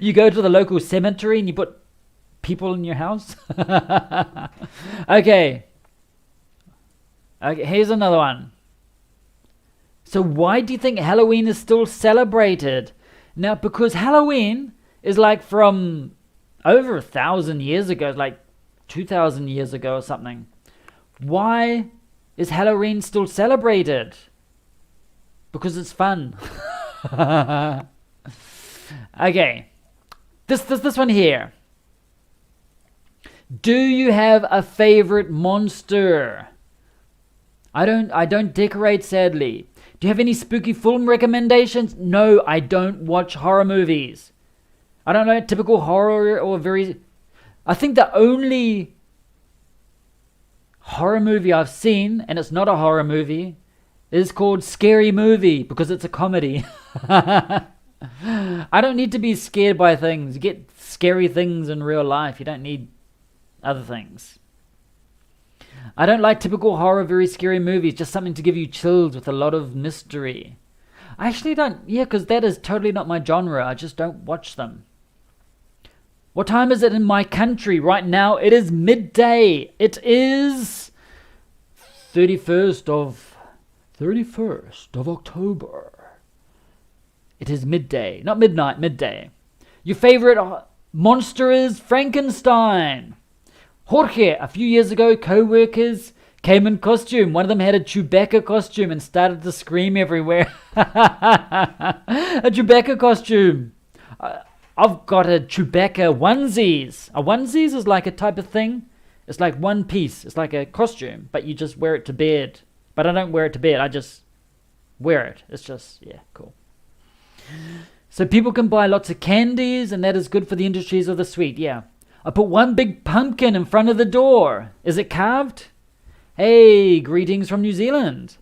You go to the local cemetery and you put people in your house? Okay, here's another one. So why do you think Halloween is still celebrated? Now, because Halloween is like from over 1,000 years ago, like 2,000 years ago or something. Why is Halloween still celebrated? Because it's fun. Okay, this one here. Do you have a favorite monster? I don't decorate, sadly. Do you have any spooky film recommendations? No, I don't watch horror movies. I don't know typical horror or very... I think the only horror movie I've seen, and it's not a horror movie, is called Scary Movie because it's a comedy. I don't need to be scared by things. You get scary things in real life. You don't need other things. I don't like typical horror, very scary movies. Just something to give you chills with a lot of mystery. I actually don't. Yeah, because that is totally not my genre. I just don't watch them. What time is it in my country right now? It is midday. It is 31st of October. It is midday. Not midnight, midday. Your favorite monster is Frankenstein. Jorge, a few years ago, co-workers came in costume. One of them had a Chewbacca costume and started to scream everywhere. A Chewbacca costume. I've got a Chewbacca onesies. A onesies is like a type of thing. It's like one piece. It's like a costume, but you just wear it to bed. But I don't wear it to bed. I just wear it. It's just, yeah, cool. So people can buy lots of candies, and that is good for the industries of the sweet, yeah. I put one big pumpkin in front of the door. Is it carved? Hey, greetings from New Zealand.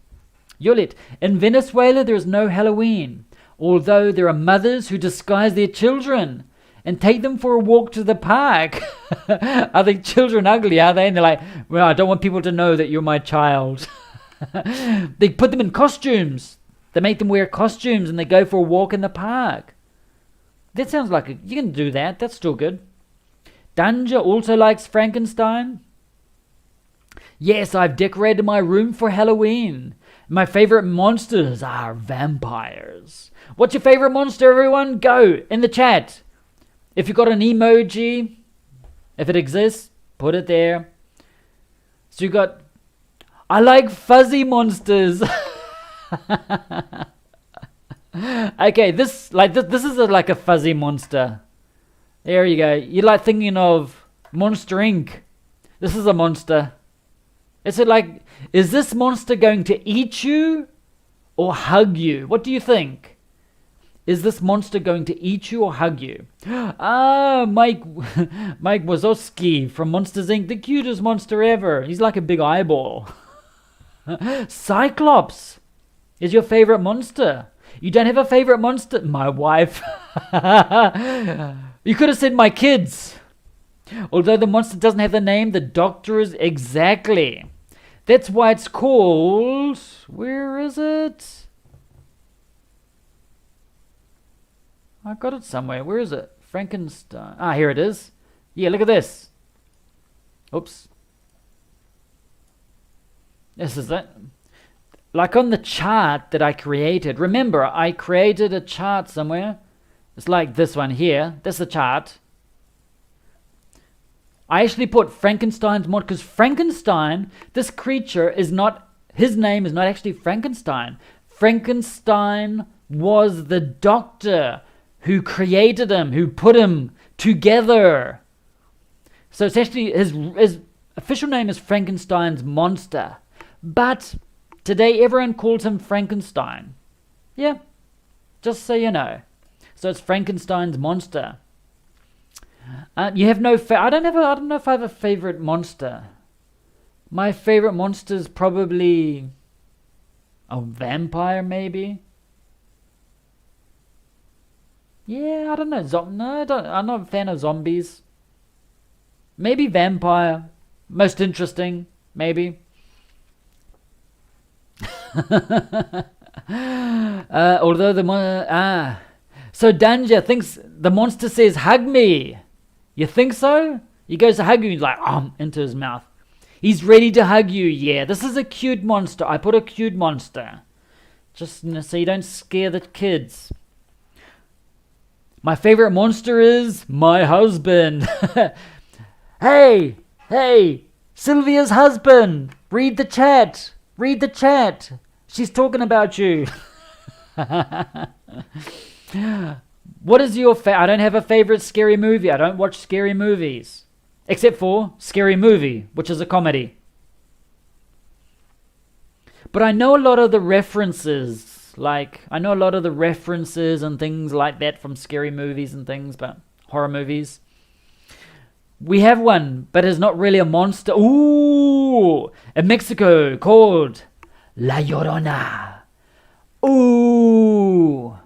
Yolit, in Venezuela there is no Halloween, although there are mothers who disguise their children and take them for a walk to the park. Are the children ugly, are they? And they're like, well, I don't want people to know that you're my child. They put them in costumes. They make them wear costumes and they go for a walk in the park. That sounds like you can do that. That's still good. Danja also likes Frankenstein. Yes, I've decorated my room for Halloween. My favorite monsters are vampires. What's your favorite monster, everyone? Go in the chat. If you've got an emoji, if it exists, put it there. So you got, I like fuzzy monsters. Okay, this is like a fuzzy monster. There you go. You're like thinking of Monster Inc. This is a monster. Is it like, is this monster going to eat you or hug you? What do you think? Is this monster going to eat you or hug you? Ah, Mike Wazowski from Monsters Inc. The cutest monster ever. He's like a big eyeball. Cyclops is your favorite monster. You don't have a favorite monster? My wife. You could have said my kids. Although the monster doesn't have the name, the doctor is exactly. That's why it's called... Where is it? I got it somewhere. Where is it? Frankenstein. Ah, here it is. Yeah, look at this. Oops. This is it. Like on the chart that I created. Remember, I created a chart somewhere. It's like this one here. That's the chart. I actually put Frankenstein's mod because Frankenstein, this creature is not, his name is not actually Frankenstein. Frankenstein was the doctor who created him, who put him together. So it's actually, his official name is Frankenstein's monster. But today everyone calls him Frankenstein. Yeah, just so you know. So it's Frankenstein's monster. You have no, I don't know if I have a favorite monster. My favorite monster is probably a vampire, maybe. Yeah, I don't know. I'm not a fan of zombies. Maybe vampire. Most interesting, maybe. Although so Danja thinks the monster says, hug me. You think so? He goes to hug you, he's like, into his mouth. He's ready to hug you, yeah. This is a cute monster. I put a cute monster. Just so you don't scare the kids. My favorite monster is my husband. Hey, Sylvia's husband. Read the chat. She's talking about you. What is your I don't have a favorite scary movie. I don't watch scary movies. Except for Scary Movie, which is a comedy. But I know a lot of the references. I know a lot of the references and things like that from scary movies and things, but horror movies. We have one, but it's not really a monster. Ooh! In Mexico, called La Llorona. Ooh!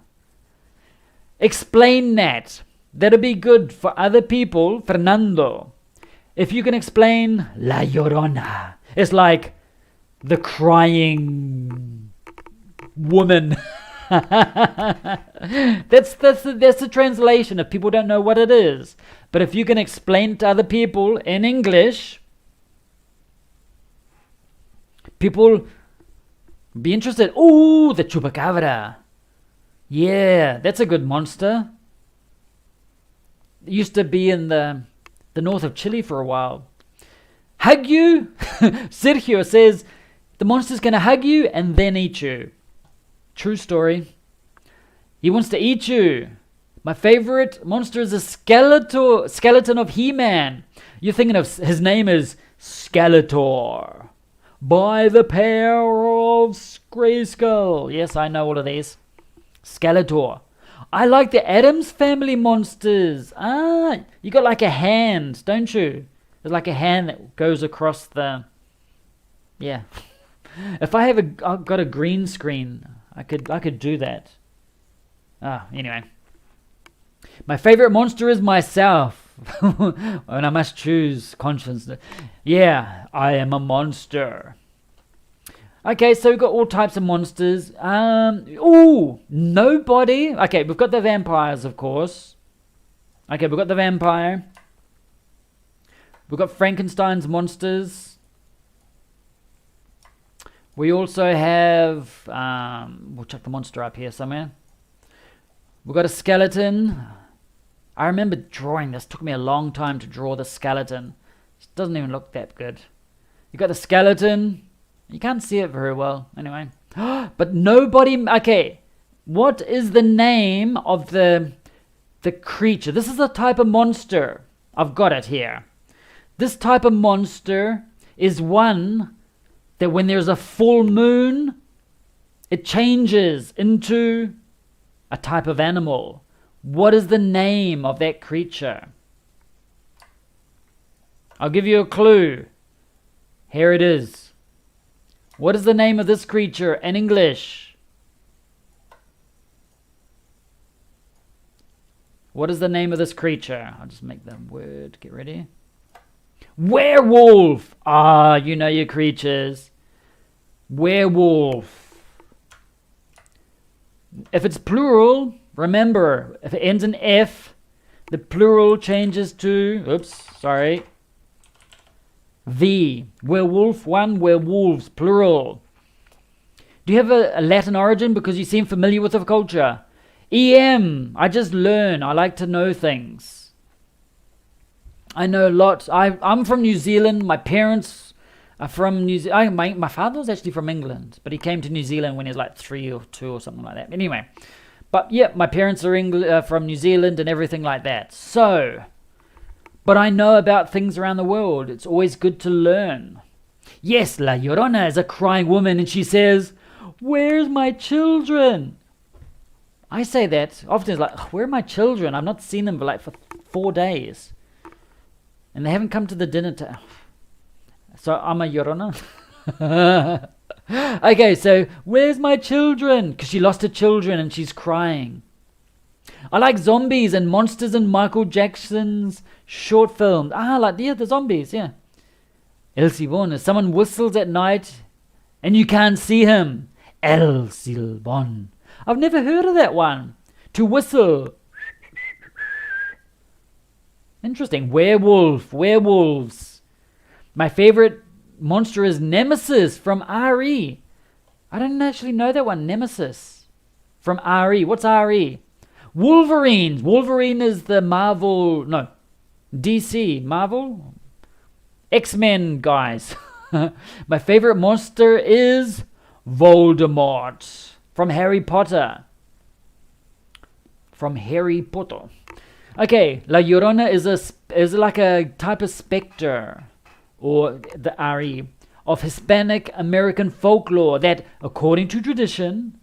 Explain that. That'll be good for other people. Fernando, if you can explain La Llorona. It's like the crying woman. That's the translation if people don't know what it is. But if you can explain it to other people in English, people be interested. Ooh, the chupacabra. Yeah, that's a good monster. It used to be in the north of Chile for a while. Hug you? Sergio says the monster's going to hug you and then eat you. True story. He wants to eat you. My favorite monster is a skeleton of He-Man. You're thinking of his name is Skeletor. By the power of Grayskull. Yes, I know all of these. Skeletor. I like the Addams Family monsters. You got like a hand, don't you? There's like a hand that goes across the... Yeah. If I've got a green screen, I could do that. Anyway. My favorite monster is myself. And I must choose conscience. Yeah, I am a monster. Okay, so we've got all types of monsters. Nobody. Okay, we've got the vampires, of course. Okay, we've got the vampire. We've got Frankenstein's monsters. We also have... we'll check the monster up here somewhere. We've got a skeleton. I remember drawing this. It took me a long time to draw the skeleton. It doesn't even look that good. You got the skeleton. You can't see it very well, anyway. But nobody... Okay, what is the name of the creature? This is a type of monster. I've got it here. This type of monster is one that when there's a full moon, it changes into a type of animal. What is the name of that creature? I'll give you a clue. Here it is. What is the name of this creature in English? What is the name of this creature? I'll just make that word. Get ready. Werewolf. Ah, you know your creatures. Werewolf. If it's plural, remember, if it ends in F, the plural changes to, V. Werewolf, one, werewolves, plural. Do you have a Latin origin? Because you seem familiar with the culture. EM, I just learn. I like to know things. I know a lot. I'm from New Zealand. My parents are from New Zealand. My father was actually from England, but he came to New Zealand when he was like 3 or 2 or something like that. Anyway, but yeah, my parents are from New Zealand and everything like that. So, but I know about things around the world. It's always good to learn. Yes, La Llorona is a crying woman, and she says, "Where's my children?" I say that often. It's like, where are my children? I've not seen them for 4 days. And they haven't come to the dinner time. So I'm a Llorona. Okay, so where's my children? Because she lost her children and she's crying. I like zombies and monsters in Michael Jackson's short films. The zombies, yeah. El Silbón is someone whistles at night and you can't see him. El Silbón. I've never heard of that one. To whistle. Interesting. Werewolves. My favorite monster is Nemesis from RE. I didn't actually know that one. Nemesis from RE. What's RE? Wolverine. Wolverine is the DC. Marvel? X-Men guys. My favorite monster is Voldemort from Harry Potter. Okay, La Llorona is like a type of specter, or the RE, of Hispanic American folklore that, according to tradition,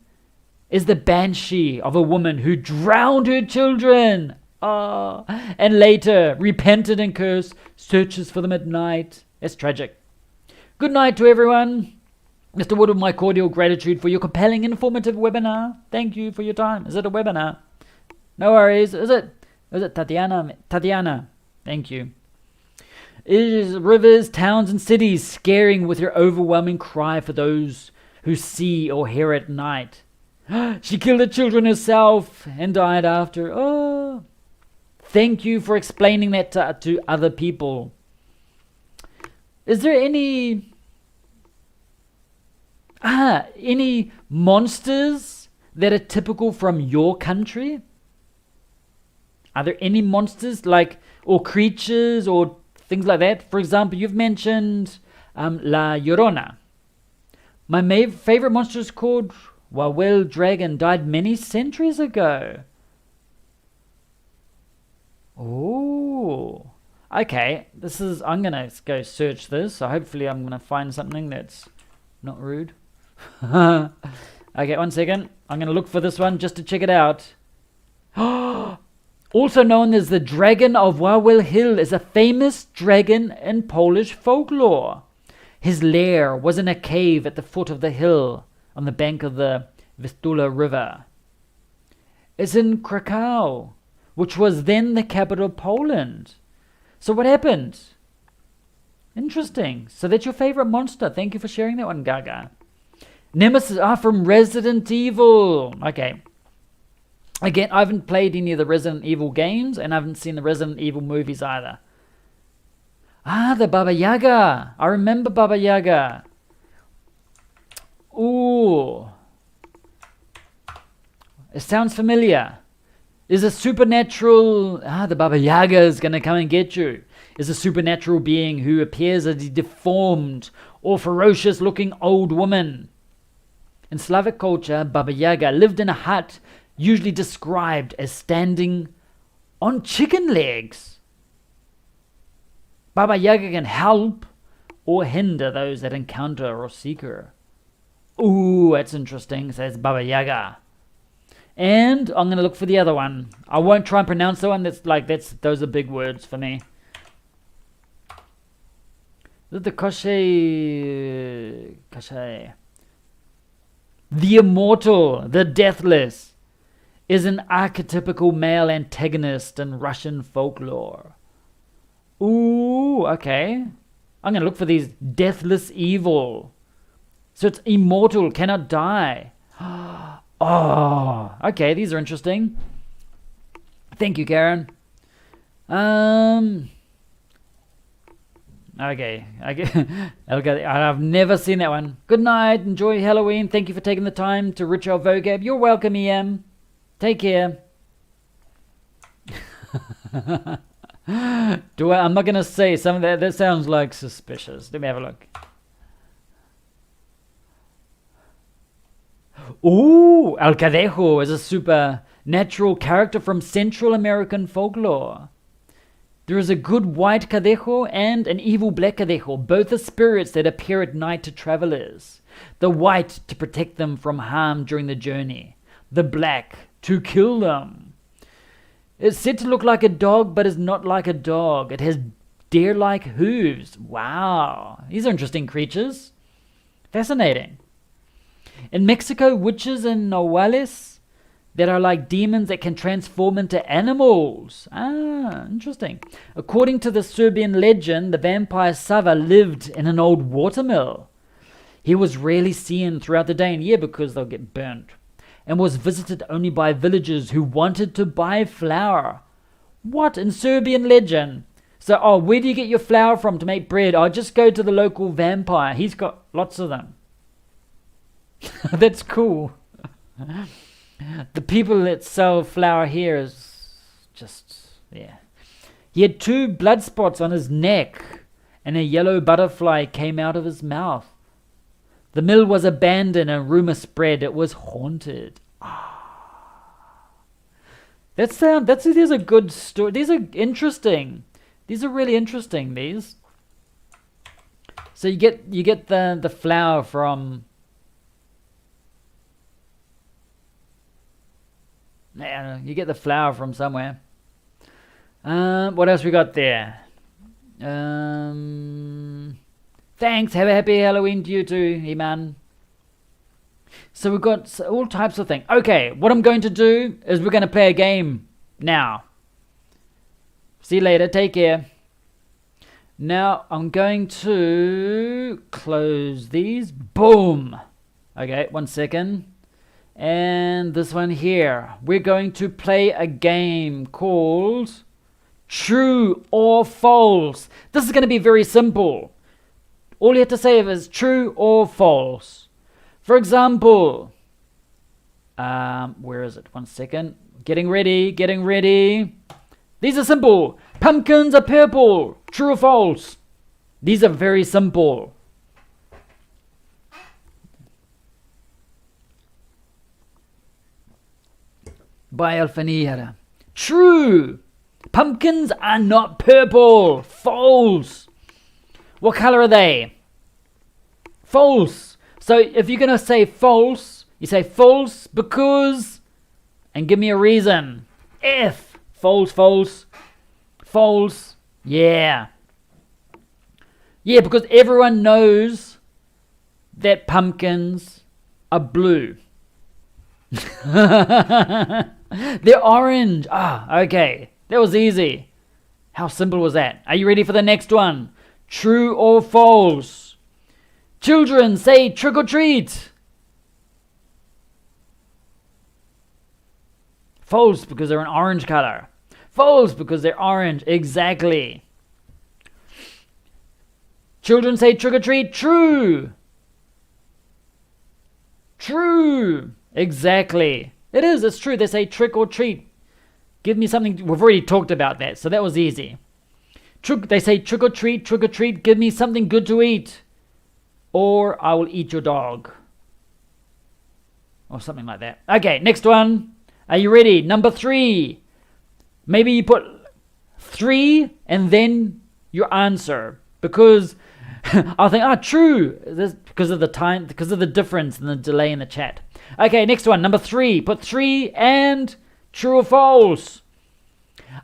is the banshee of a woman who drowned her children. And later repented and cursed, searches for them at night. It's tragic. Good night to everyone. Mr. Wood, with my cordial gratitude for your compelling, informative webinar. Thank you for your time. Is it a webinar? No worries. Is it Tatiana? Tatiana. Thank you. It is rivers, towns, and cities scaring with your overwhelming cry for those who see or hear at night. She killed her children herself and died after. Oh. Thank you for explaining that to other people. Is there any monsters that are typical from your country? Are there any monsters or creatures or things like that? For example, you've mentioned La Llorona. My favorite monster is called Wawel Dragon, died many centuries ago. Oh, okay. I'm gonna go search this. So hopefully I'm gonna find something that's not rude. Okay, 1 second. I'm gonna look for this one just to check it out. Also known as the Dragon of Wawel Hill, is a famous dragon in Polish folklore. His lair was in a cave at the foot of the hill on the bank of the Vistula River. It's in Krakow, which was then the capital of Poland. So what happened? Interesting. So that's your favorite monster. Thank you for sharing that one, Gaga. Nemesis from Resident Evil. Okay. Again, I haven't played any of the Resident Evil games, and I haven't seen the Resident Evil movies either. The Baba Yaga. I remember Baba Yaga. Ooh. It sounds familiar. Is a supernatural... the Baba Yaga is going to come and get you. is a supernatural being who appears as a deformed or ferocious-looking old woman. In Slavic culture, Baba Yaga lived in a hut, usually described as standing on chicken legs. Baba Yaga can help or hinder those that encounter or seek her. Ooh, that's interesting, says Baba Yaga. And I'm going to look for the other one. I won't try and pronounce the one. Those are big words for me. The Koshe. The immortal, the deathless, is an archetypical male antagonist in Russian folklore. Ooh, okay. I'm going to look for these deathless evil. So it's immortal, cannot die. Oh, okay, these are interesting. Thank you, Karen. Okay. I've never seen that one. Good night. Enjoy Halloween. Thank you for taking the time to enrich our vocab. You're welcome, EM. Take care. I'm not going to say some of that. That sounds like suspicious. Let me have a look. Ooh, El Cadejo is a supernatural character from Central American folklore. There is a good white Cadejo and an evil black Cadejo. Both are spirits that appear at night to travelers. The white to protect them from harm during the journey. The black to kill them. It's said to look like a dog, but is not like a dog. It has deer-like hooves. Wow. These are interesting creatures. Fascinating. In Mexico, witches and nahuales that are like demons that can transform into animals. Ah, interesting. According to the Serbian legend, the vampire Sava lived in an old watermill. He was rarely seen throughout the day and year because they'll get burnt, and was visited only by villagers who wanted to buy flour. What? In Serbian legend? So, where do you get your flour from to make bread? Just go to the local vampire. He's got lots of them. That's cool. The people that sell flour here is just, yeah. He had 2 blood spots on his neck, and a yellow butterfly came out of his mouth. The mill was abandoned, and rumor spread it was haunted. These are good stories. These are interesting. These are really interesting. These. So you get the flour from. You get the flour from somewhere. What else we got there? Thanks. Have a happy Halloween to you too, Iman. So we've got all types of things. Okay, what I'm going to do is we're going to play a game now. See you later. Take care. Now I'm going to close these. Boom. Okay, 1 second. And this one here. We're going to play a game called True or False. This is going to be very simple. All you have to say is true or false. For example, where is it? 1 second. Getting ready. These are simple. Pumpkins are purple. True or false? These are very simple. By Alfanira. True. Pumpkins are not purple. False. What color are they? False. So if you're going to say false, you say false because, and give me a reason. F. False. Yeah. Yeah, because everyone knows that pumpkins are blue. They're orange. Okay. That was easy. How simple was that? Are you ready for the next one? True or false? Children say trick or treat. False because they're an orange color. False because they're orange. Exactly. Children say trick or treat. True. True. Exactly. It is. It's true. They say trick or treat. Give me something. We've already talked about that, so that was easy. They say trick or treat, give me something good to eat, or I will eat your dog, or something like that. Okay, next one. Are you ready? Number 3. Maybe you put 3 and then your answer, because I'll think, true, this, because of the time, because of the difference and the delay in the chat. Okay, next one. Number 3. Put 3 and true or false.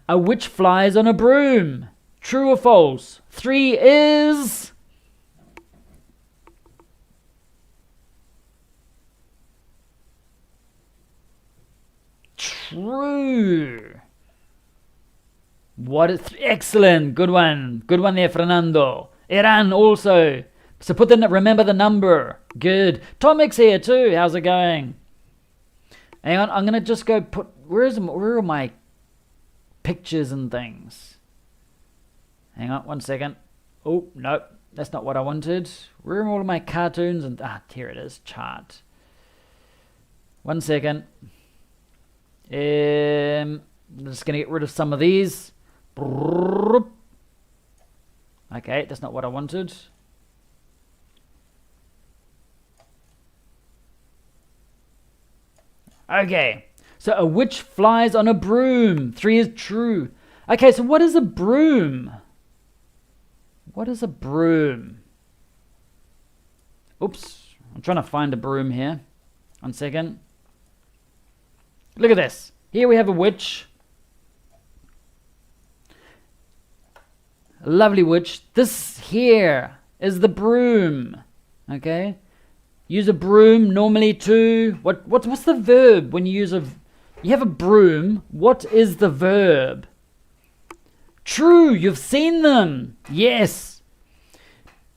A witch flies on a broom. True or false? 3 is true. What is excellent? Good one there, Fernando. Iran also. So remember the number. Good. Tomic's here too. How's it going? Hang on, I'm gonna just go put. Where are my pictures and things? Hang on, 1 second. Oh, no, that's not what I wanted. Where are all of my cartoons? And here it is, chart. 1 second. I'm just going to get rid of some of these. Okay, that's not what I wanted. Okay, so a witch flies on a broom. 3 is true. Okay, so what is a broom? What is a broom? Oops, I'm trying to find a broom here. 1 second. Look at this. Here we have a witch. A lovely witch. This here is the broom. Okay? Use a broom normally to... What's the verb when you use a... You have a broom. What is the verb? True, you've seen them. Yes.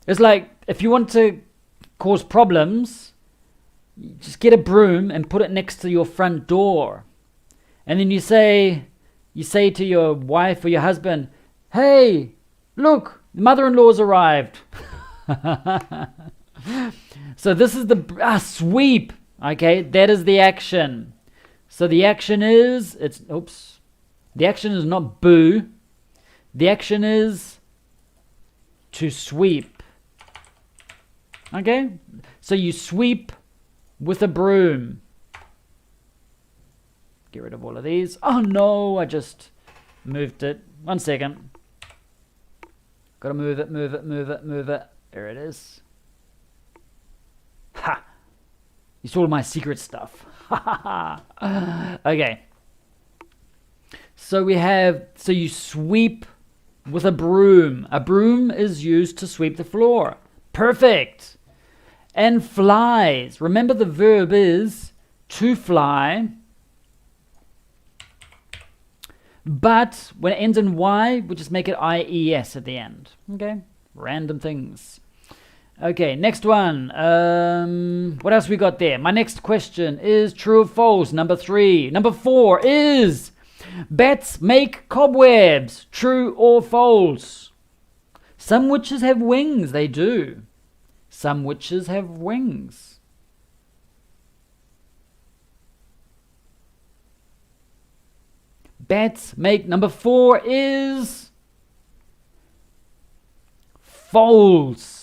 It's like if you want to cause problems, you just get a broom and put it next to your front door. And then you say to your wife or your husband, hey, look, mother-in-law's arrived. So this is the sweep. Okay, that is the action. So the action is, the action is not boo. The action is to sweep. Okay? So you sweep with a broom. Get rid of all of these. Oh no, I just moved it. 1 second. Gotta move it. There it is. Ha! You saw my secret stuff. Okay. So you sweep with a broom. A broom is used to sweep the floor. Perfect. And flies. Remember the verb is to fly. But when it ends in Y, we just make it IES at the end. Okay? Random things. Okay, next one. What else we got there? My next question is true or false. Number 3. Number 4 is... Bats make cobwebs. True or false? Some witches have wings. They do. Some witches have wings. Bats make... Number 4 is... false.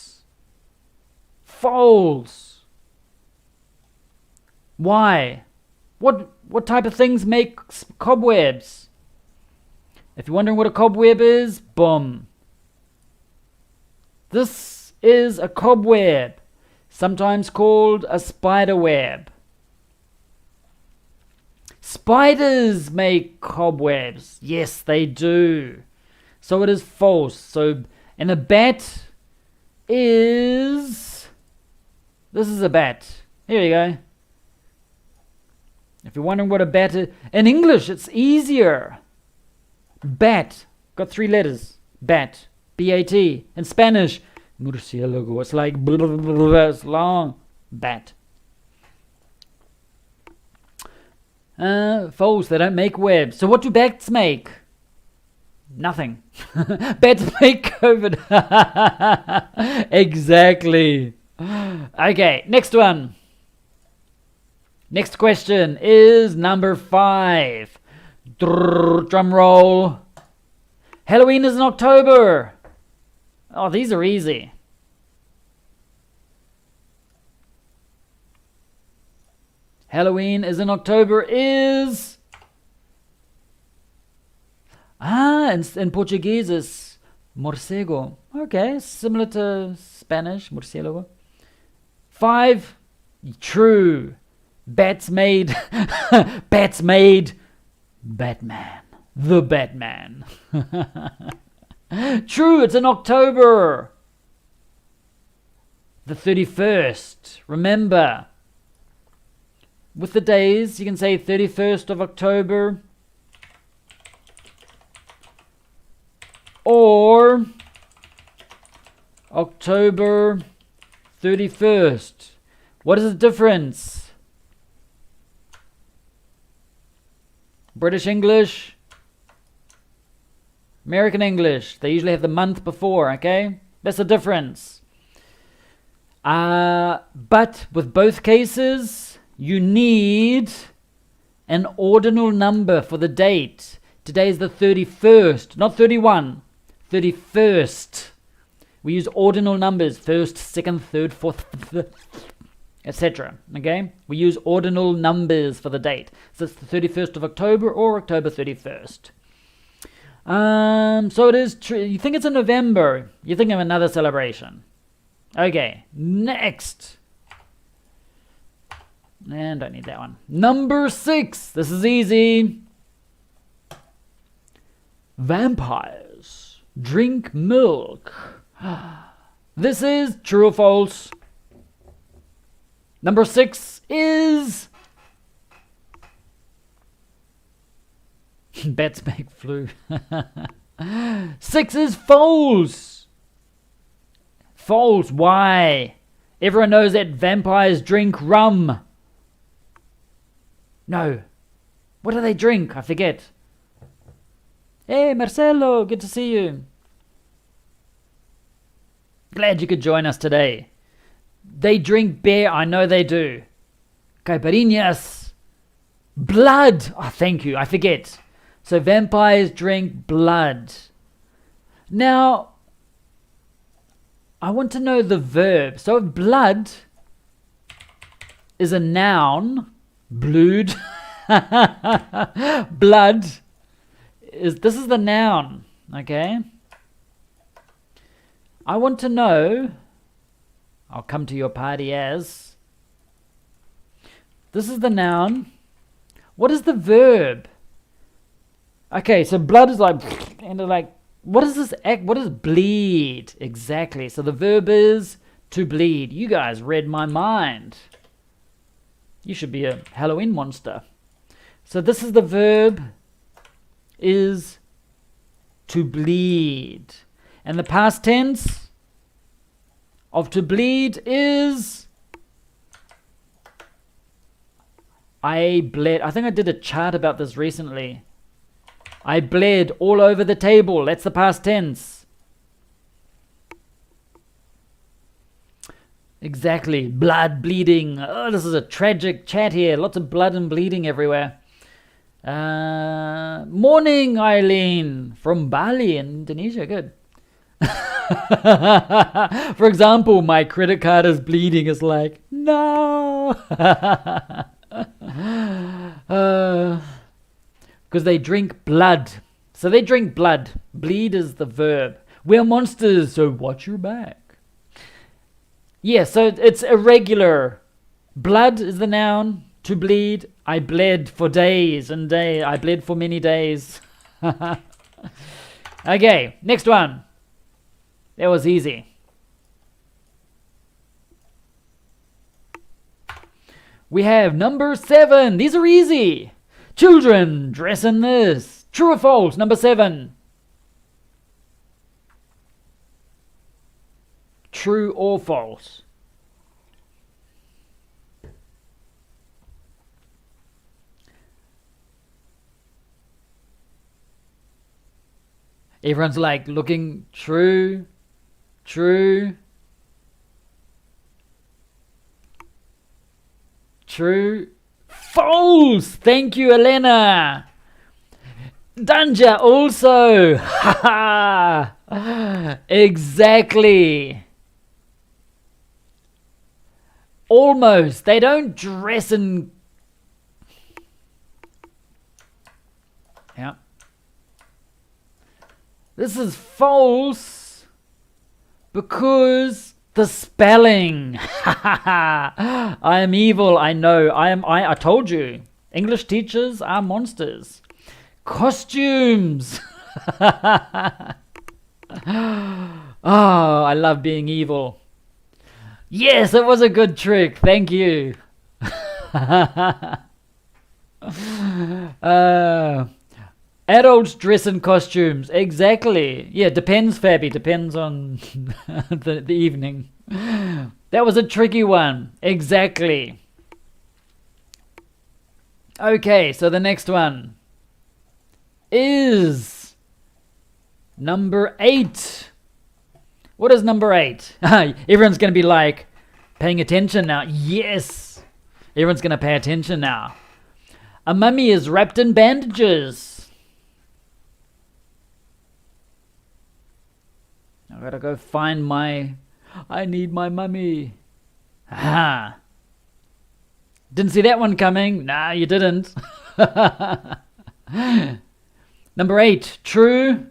False. Why? What type of things make cobwebs? If you're wondering what a cobweb is, boom. This is a cobweb, sometimes called a spider web. Spiders make cobwebs. Yes, they do. So it is false. And a bat is... This is a bat. Here you go. If you're wondering what a bat is, in English it's easier. Bat, got 3 letters. Bat, B-A-T. In Spanish, murciélago. It's like blah, blah, blah, blah, it's long. Bat. False, they don't make webs. So what do bats make? Nothing. Bats make COVID. Exactly. Okay, next one. Next question is number 5. Drum roll. Halloween is in October. Oh, these are easy. Halloween is in October is... in Portuguese is morcego. Okay, similar to Spanish, morcélago. 5, true. Bats made Batman. The Batman. True, it's in October. The 31st. Remember, with the days, you can say 31st of October. Or October 31st. What is the difference? British English, American English. They usually have the month before, okay? That's the difference. But with both cases, you need an ordinal number for the date. Today is the 31st, not 31. 31st. We use ordinal numbers, 1st, 2nd, 3rd, 4th, etc. Okay? We use ordinal numbers for the date. So it's the 31st of October or October 31st. So it is true. You think it's in November. You think of another celebration. Okay, next. And don't need that one. Number 6. This is easy. Vampires drink milk. This is true or false. Number 6 is... Bats make flu. 6 is false. False. Why? Everyone knows that vampires drink rum. No. What do they drink? I forget. Hey, Marcelo, good to see you. Glad you could join us today. They drink beer. I know they do. Caipirinhas. Blood. Oh, thank you. I forget. So vampires drink blood. Now, I want to know the verb. So if blood is a noun, blood, blood this is the noun, okay? I want to know, I'll come to your party as, this is the noun. What is the verb? Okay, so blood is like, and like, what is this act? What is bleed? Exactly. So the verb is to bleed. You guys read my mind. You should be a Halloween monster. So this is the verb is to bleed. And the past tense of to bleed is I bled. I think I did a chart about this recently. I bled all over the table. That's the past tense. Exactly. Blood, bleeding. Oh, this is a tragic chat here. Lots of blood and bleeding everywhere. Morning, Eileen. From Bali in Indonesia. Good. For example, my credit card is bleeding. It's like, no. Because they drink blood. So they drink blood. Bleed is the verb. We're monsters, so watch your back. Yeah, so it's irregular. Blood is the noun. To bleed. I bled for days and days. I bled for many days. Okay, next one. That was easy. We have number 7. These are easy. Children dress in this. True or false? Number 7. True or false? Everyone's like looking true, true, true, false. Thank you, Elena. Danja also. Exactly. Almost. They don't dress in... Yeah. This is false because the spelling. I am evil, I know. I told you. English teachers are monsters. Costumes. Oh, I love being evil. Yes, it was a good trick. Thank you. Adults dress in costumes. Exactly. Yeah, depends, Fabby. Depends on the evening. That was a tricky one. Exactly. Okay, so the next one is number 8. What is number 8? Everyone's going to be like, paying attention now. Yes! Everyone's going to pay attention now. A mummy is wrapped in bandages. I gotta go find my... I need my mummy. Aha! Didn't see that one coming. Nah, you didn't. Number 8. True.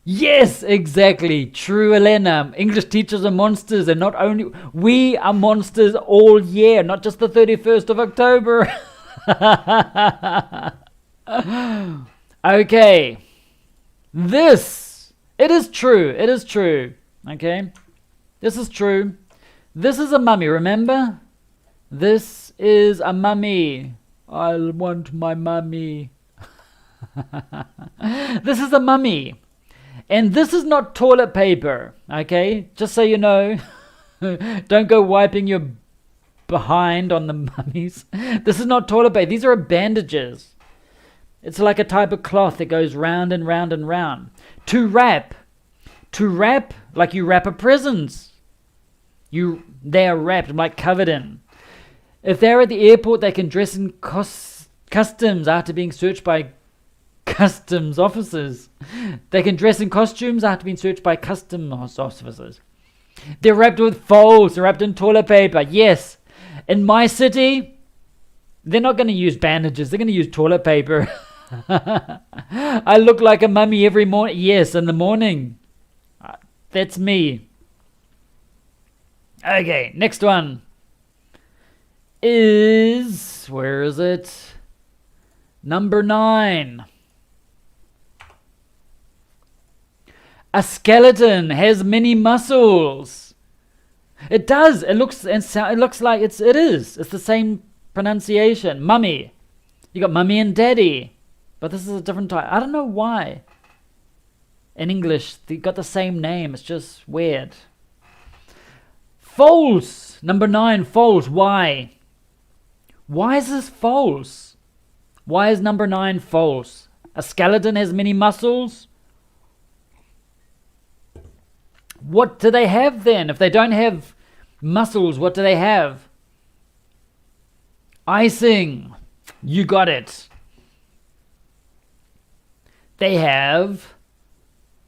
Yes, exactly. True, Elena. English teachers are monsters, and not only... We are monsters all year, not just the 31st of October. Okay. This. It is true. It is true. Okay. This is true. This is a mummy, remember? This is a mummy. I want my mummy. This is a mummy. And this is not toilet paper, okay? Just so you know. Don't go wiping your behind on the mummies. This is not toilet paper. These are bandages. It's like a type of cloth that goes round and round and round. To wrap, like you wrap a presents. They are wrapped, like covered in. If they're at the airport, they can dress in customs after being searched by customs officers. They can dress in costumes after being searched by customs officers. They're wrapped with folds. They're wrapped in toilet paper. Yes. In my city, they're not going to use bandages. They're going to use toilet paper. I look like a mummy every morning. Yes, in the morning. That's me. Okay, next one is... Where is it? Number 9. A skeleton has many muscles. It does. It looks like it is. It's the same pronunciation. Mummy. You got mummy and daddy. But this is a different type. I don't know why. In English, they got the same name. It's just weird. False. Number 9, false. Why? Why is this false? Why is number 9 false? A skeleton has many muscles? What do they have then? If they don't have muscles, what do they have? Icing. You got it. They have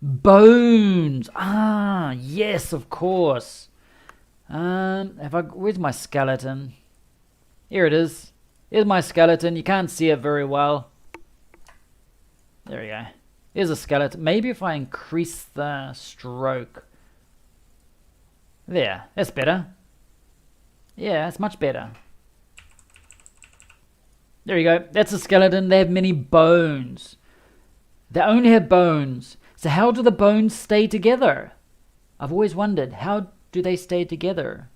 bones. Ah, yes, of course. Where's my skeleton? Here it is. Here's my skeleton. You can't see it very well. There we go. Here's a skeleton. Maybe if I increase the stroke. There. That's better. Yeah, that's much better. There you go. That's a skeleton. They have many bones. They only have bones. So how do the bones stay together? I've always wondered. How do they stay together?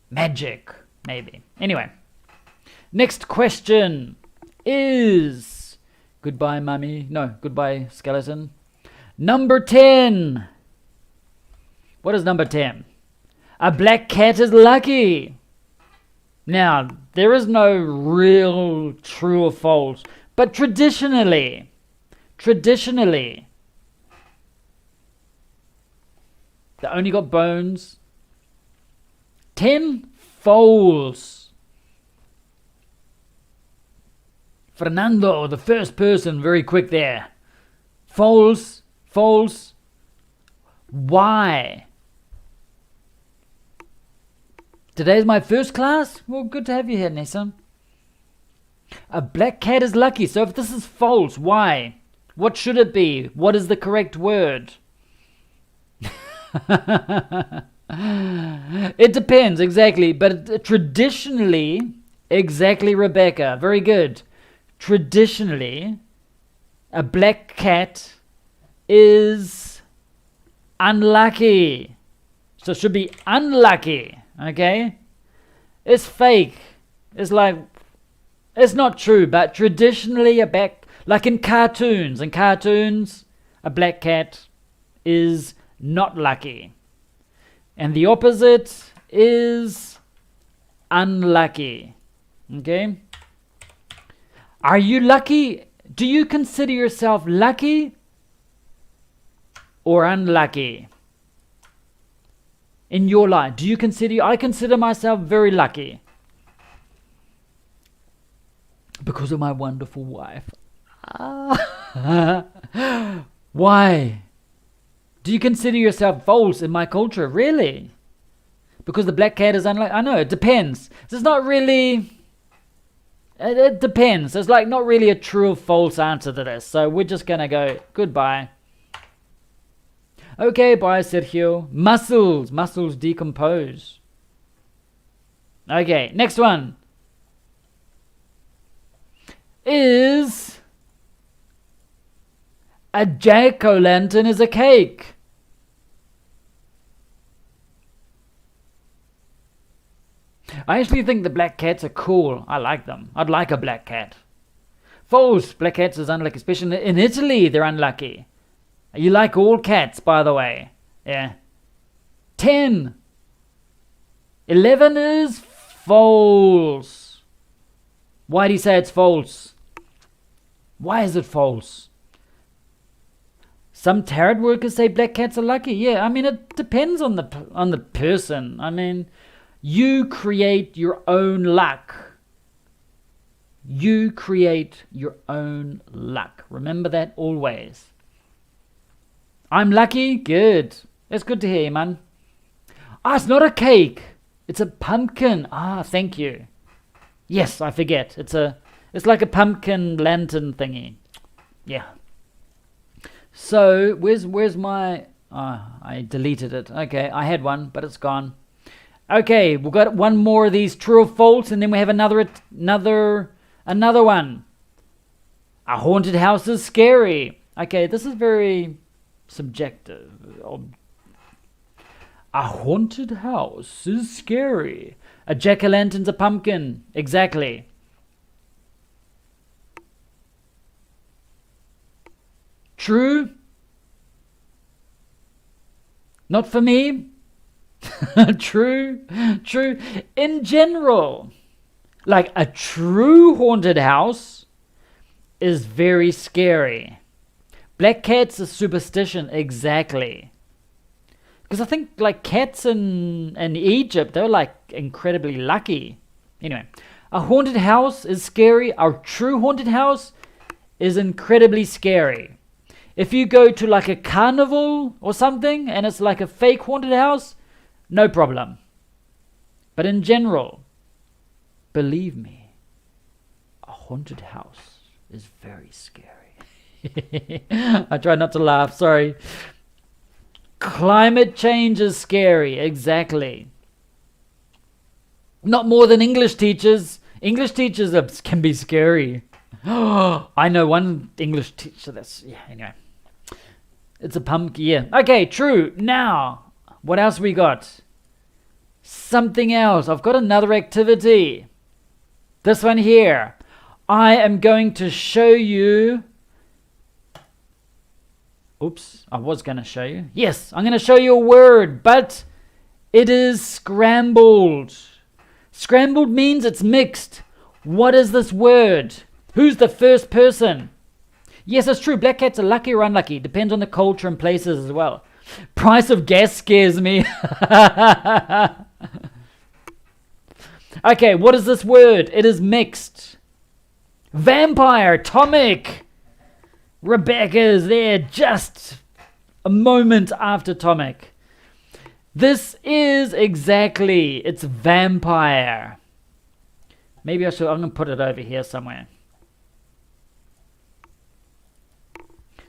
Magic, maybe. Anyway. Next question is... Goodbye, mummy. No, goodbye, skeleton. Number 10. What is number 10? A black cat is lucky. Now, there is no real true or false. But traditionally, they only got bones. 10 false. Fernando, the first person, very quick there. False. False. Why? Today's my first class? Well, good to have you here, Nathan. A black cat is lucky. So if this is false, why? What should it be? What is the correct word? It depends, exactly. But traditionally, exactly, Rebecca. Very good. Traditionally, a black cat is unlucky. So it should be unlucky, okay? It's fake. It's like, it's not true, but traditionally like in cartoons, a black cat is not lucky. And the opposite is unlucky. Okay? Are you lucky? Do you consider yourself lucky or unlucky in your life? I consider myself very lucky because of my wonderful wife. Why? Do you consider yourself false in my culture? Really? Because the black cat is unlucky? I know, it depends. It's not really... It depends. There's like not really a true or false answer to this. So we're just going to go goodbye. Okay, bye, Sergio. Muscles. Muscles decompose. Okay, next one. Is a jack-o'-lantern is a cake? I actually think the black cats are cool. I like them. I'd like a black cat. False. Black cats is unlucky. Especially in Italy, they're unlucky. You like all cats, by the way. Yeah. 10. 11 is false. Why do you say it's false? Why is it false? Some tarot workers say black cats are lucky. Yeah, I mean, it depends on the person. I mean... You create your own luck. You create your own luck. Remember that always. I'm lucky? Good. That's good to hear, man. It's not a cake. It's a pumpkin. Thank you. Yes, I forget. It's like a pumpkin lantern thingy. Yeah. So, where's my... I deleted it. Okay, I had one, but it's gone. Okay, we've got one more of these true or false, and then we have another one. A haunted house is scary. Okay, this is very subjective. A haunted house is scary. A jack-o'-lantern's a pumpkin. Exactly. True? Not for me. True. In general, like a true haunted house is very scary. Black cats is superstition, exactly. Because I think like cats in Egypt, they're like incredibly lucky. Anyway, a haunted house is scary. A true haunted house is incredibly scary. If you go to like a carnival or something and it's like a fake haunted house, no problem. But in general, believe me, a haunted house is very scary. I try not to laugh, sorry. Climate change is scary, exactly. Not more than English teachers. English teachers can be scary. I know one English teacher that's, yeah, anyway. It's a pumpkin, yeah. Okay, true. Now, what else we got? Something else. I've got another activity. This one here. I am going to show you... Oops, I was going to show you. Yes, I'm going to show you a word, but it is scrambled. Scrambled means it's mixed. What is this word? Who's the first person? Yes, it's true. Black cats are lucky or unlucky. Depends on the culture and places as well. Price of gas scares me. Okay, what is this word? It is mixed. Vampire, Tomic. Rebecca's there just a moment after Tomic. This is exactly, it's vampire. Maybe I'm going to put it over here somewhere.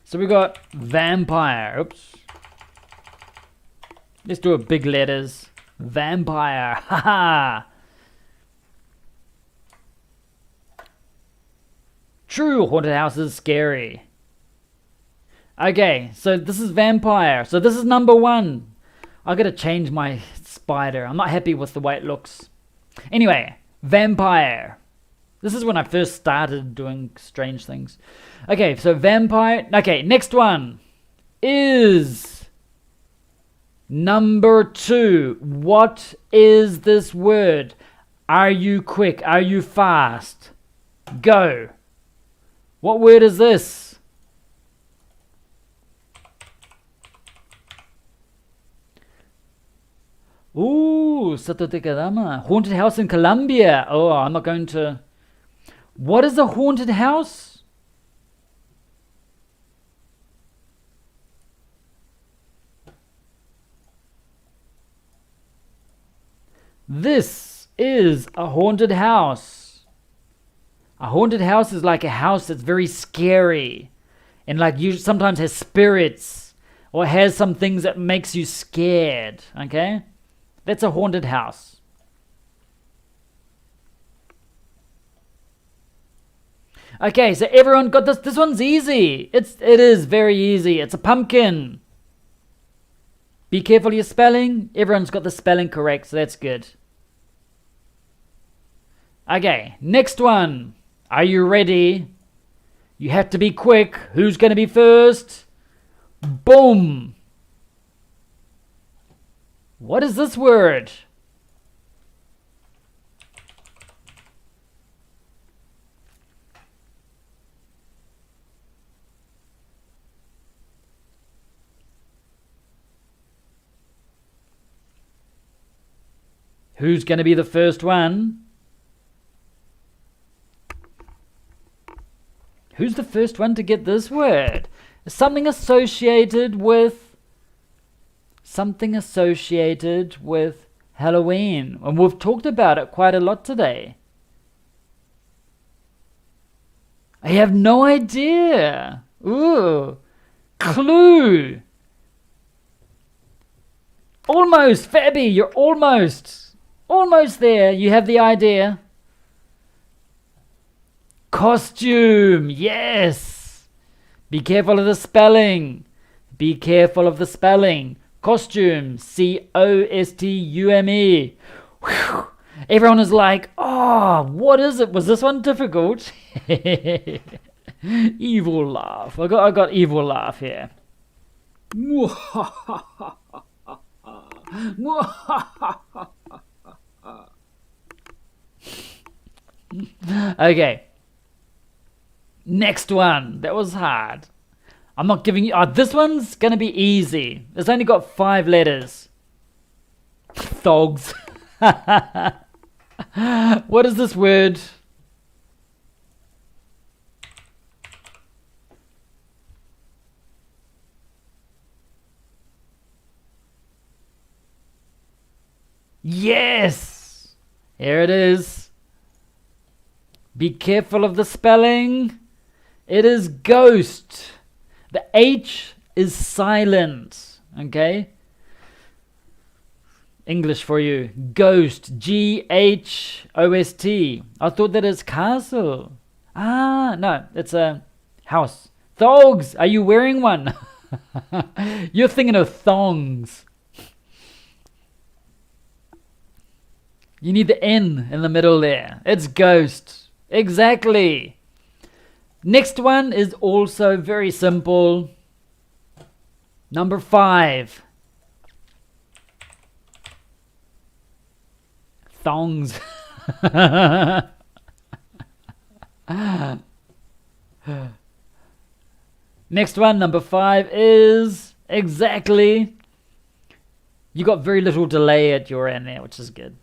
So we got vampire. Oops. Let's do it big letters. Vampire. Haha. True, haunted house is scary. Okay, so this is vampire. So this is number 1. I gotta change my spider. I'm not happy with the way it looks. Anyway, vampire. This is when I first started doing strange things. Okay, so vampire. Okay, next one is number 2. What is this word? Are you quick? Are you fast? Go. What word is this? Ooh, Sato Tekadama. Haunted house in Colombia. Oh, I'm not going to... What is a haunted house? This is a haunted house. A haunted house is like a house that's very scary. And like you sometimes has spirits. Or has some things that makes you scared. Okay? That's a haunted house. Okay, so everyone got this. This one's easy. It is very easy. It's a pumpkin. Be careful your spelling. Everyone's got the spelling correct, so that's good. Okay, next one. Are you ready? You have to be quick. Who's going to be first? Boom. What is this word? Who's going to be the first one? Who's the first one to get this word? Something associated with Halloween. And we've talked about it quite a lot today. I have no idea. Ooh. Clue. Almost, Fabi, you're almost there. You have the idea. Costume, yes. Be careful of the spelling. Be careful of the spelling. Costume, C-O-S-T-U-M-E. Whew. Everyone is like, oh, what is it? Was this one difficult? Evil laugh. I got evil laugh here. Okay. Next one. That was hard. I'm not giving you... Oh, this one's going to be easy. It's only got 5 letters. Thogs. What is this word? Yes! Here it is. Be careful of the spelling. It is ghost. The H is silent. Okay? English for you. Ghost. G-H-O-S-T. I thought that is castle. Ah, no. It's a house. Thogs. Are you wearing one? You're thinking of thongs. You need the N in the middle there. It's ghost. Exactly. Next one is also very simple. Number 5. Thongs. Next one, number 5 is exactly. You got very little delay at your end there, which is good.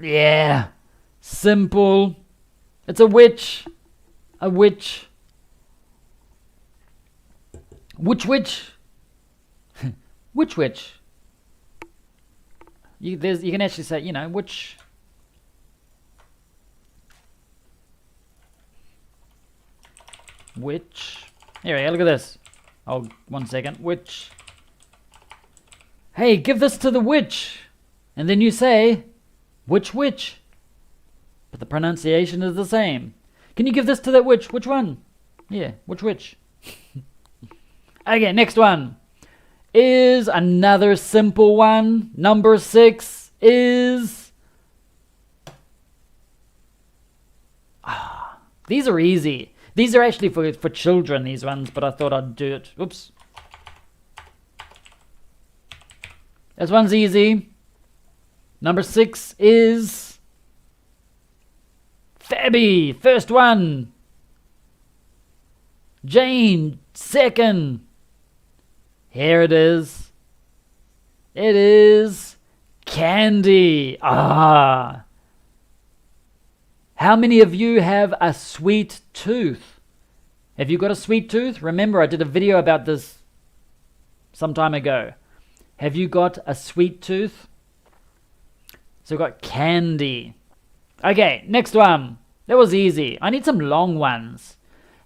Yeah. Simple. It's a witch. A witch. Which witch? Which witch? You can actually say, you know, which. Which. Here we go, look at this. Oh, 1 second. Which. Hey, give this to the witch. And then you say, which witch? But the pronunciation is the same. Can you give this to that witch? Which one? Yeah, which witch? Okay, next one is another simple one. Number 6 is... these are easy. These are actually for children, these ones, but I thought I'd do it. Oops. This one's easy. Number 6 is... Fabby, first one. Jane, second. Here it is. It is candy. Ah. How many of you have a sweet tooth? Have you got a sweet tooth? Remember, I did a video about this some time ago. Have you got a sweet tooth? So we've got candy. Okay, next one. That was easy. I need some long ones.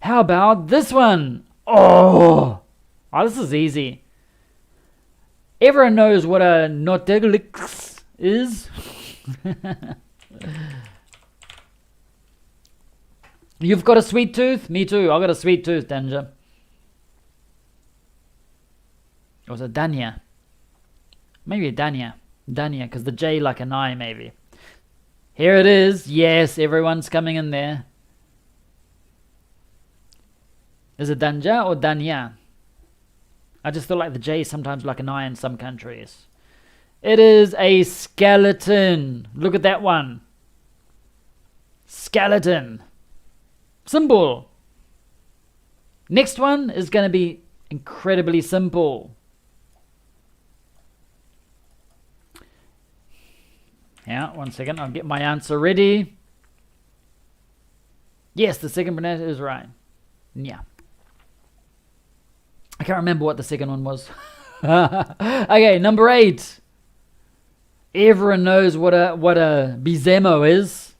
How about this one? Oh, this is easy. Everyone knows what a noteglix is? You've got a sweet tooth? Me too. I've got a sweet tooth, Danger. Or was it Dania? Maybe Dania. Dania, because the J like an I, maybe. Here it is. Yes, everyone's coming in there. Is it Danja or Dania? I just feel like the J is sometimes like an I in some countries. It is a skeleton. Look at that one. Skeleton. Simple. Next one is going to be incredibly simple. Yeah, 1 second. I'll get my answer ready. Yes, the second pronunciation is right. Yeah. I can't remember what the second one was. Okay, number 8. Everyone knows what a bizemo is.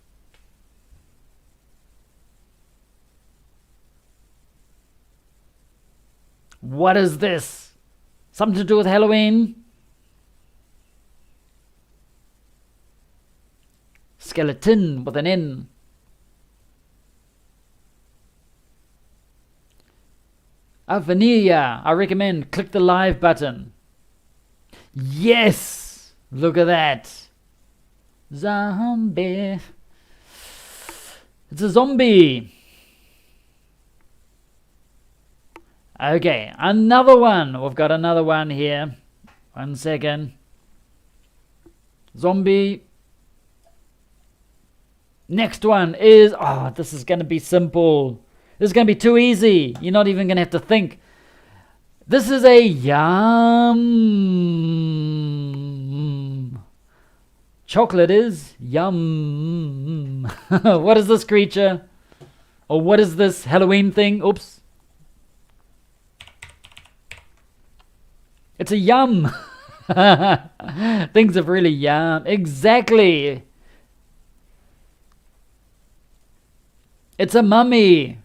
What is this? Something to do with Halloween? Skeleton with an N. Vanilla, I recommend click the live button. Yes! Look at that. Zombie. It's a zombie. Okay, another one. We've got another one here. 1 second. Zombie. Next one is... oh, this is going to be simple. This is going to be too easy. You're not even going to have to think. This is a yum. Chocolate is yum. What is this creature? Or what is this Halloween thing? Oops. It's a yum. Things have really yum. Exactly. It's a mummy.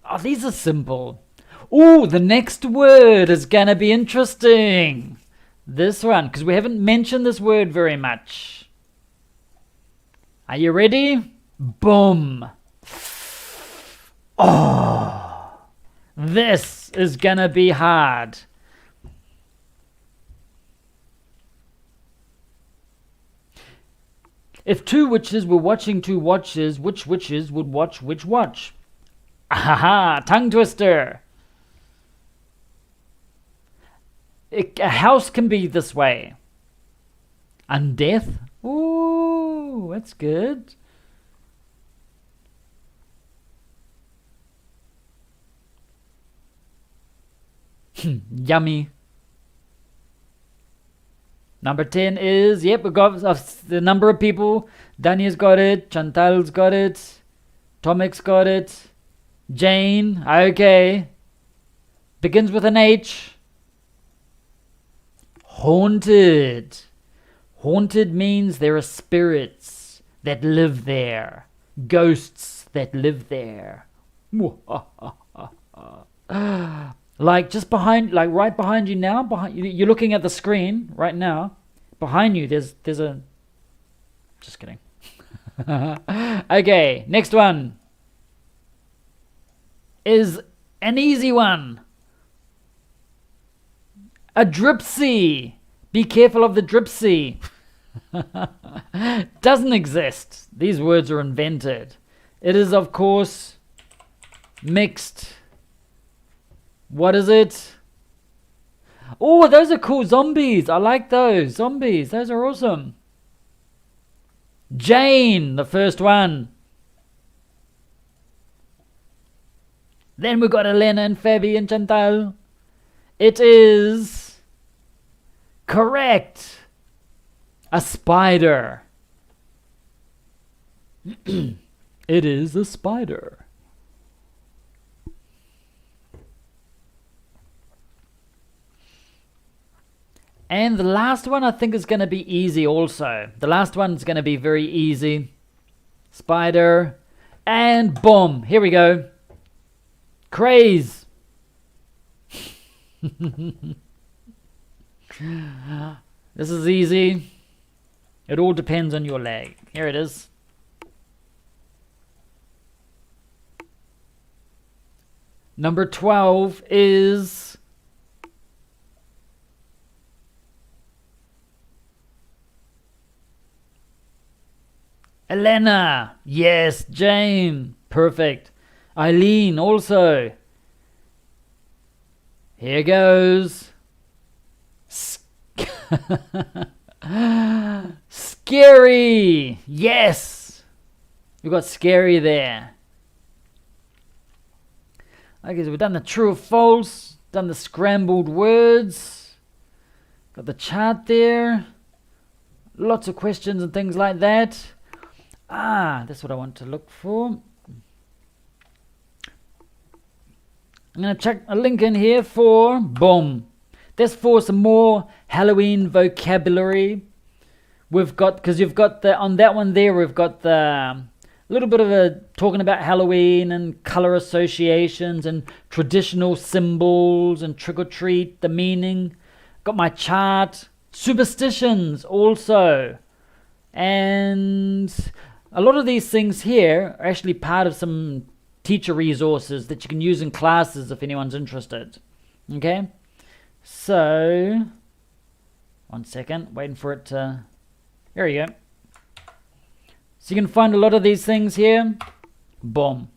Oh, these are simple. Ooh, the next word is going to be interesting. This one, because we haven't mentioned this word very much. Are you ready? Boom. Oh, this is going to be hard. If two witches were watching two watches, which witches would watch which watch? Ahaha, tongue twister. A house can be this way. Undeath? Ooh, that's good. Yummy. Number 10 is, yep, we've got the number of people. Dania's got it. Chantal's got it. Tomek's got it. Jane, okay. Begins with an H. Haunted. Haunted means there are spirits that live there. Ghosts that live there. Like just behind, like right behind you now, you're looking at the screen right now. Behind you, there's a, just kidding. Okay, next one is an easy one. A dripsy. Be careful of the dripsy. Doesn't exist. These words are invented. It is, of course, mixed. What is it? Oh, those are cool. Zombies. I like those. Zombies. Those are awesome. Jane, the first one. Then we've got Elena and Fabi and Chantal. It is correct. A spider. It is a spider. And the last one I think is going to be easy also. The last one is going to be very easy. Spider. And boom. Here we go. Craze. This is easy. It all depends on your leg. Here it is. Number 12 is Elena. Yes, Jane. Perfect. Eileen also. Here goes. Scary. Yes. We've got scary there. Okay, so we've done the true or false, done the scrambled words, got the chart there, lots of questions and things like that. That's what I want to look for. I'm going to check a link in here for, boom, that's for some more Halloween vocabulary. We've got, because you've got the, on that one there, we've got the little bit of a talking about Halloween and color associations and traditional symbols and trick or treat, the meaning. Got my chart, superstitions also. And a lot of these things here are actually part of some teacher resources that you can use in classes if anyone's interested. Okay? So, one second, waiting for it to, there you go. So you can find a lot of these things here. Boom.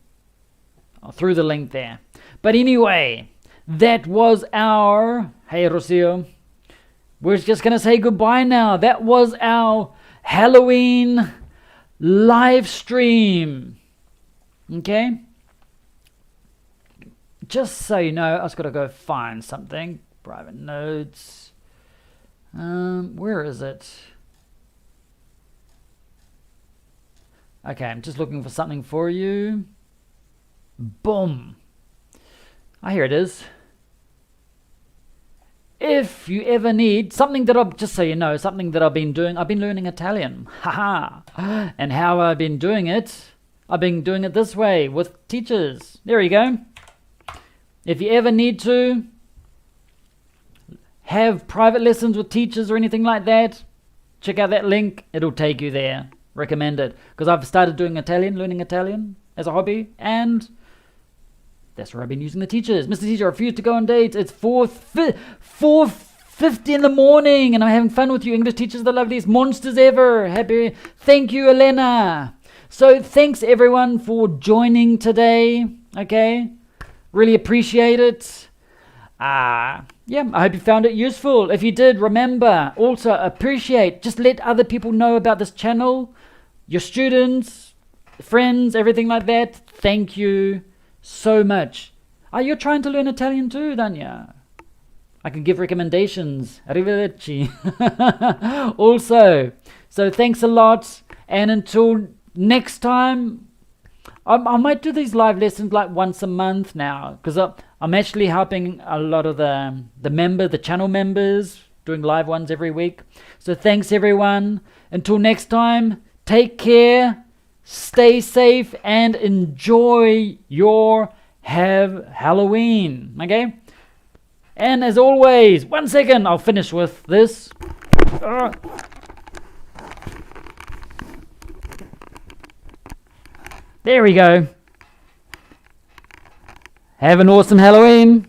Through the link there. But anyway, that was our, hey Rocio, we're just going to say goodbye now. That was our Halloween live stream. Okay? Just so you know, I just got to go find something. Private notes. Where is it? Okay, I'm just looking for something for you. Boom. Here it is. If you ever need something that I've, just so you know, something that I've been doing, I've been learning Italian. Haha. And how I've been doing it, I've been doing it this way with teachers. There you go. If you ever need to have private lessons with teachers or anything like that, check out that link. It'll take you there. Recommend it. Because I've started doing Italian, learning Italian as a hobby, and that's where I've been using the teachers. Mr. Teacher, I refuse to go on dates. It's 4:50 in the morning, and I'm having fun with you English teachers, the loveliest monsters ever. Happy. Thank you, Elena. So thanks everyone for joining today. Okay, really appreciate it. Yeah, I hope you found it useful. If you did, remember, also appreciate, just let other people know about this channel, your students, friends, everything like that. Thank you so much. You're trying to learn Italian too, Danya? I can give recommendations. Arrivederci. Also, so thanks a lot, and until next time, I might do these live lessons like once a month now, because I'm actually helping a lot of the channel members, doing live ones every week. So thanks everyone. Until next time, take care, stay safe, and enjoy your Halloween. Okay? And as always, 1 second, I'll finish with this. There we go. Have an awesome Halloween.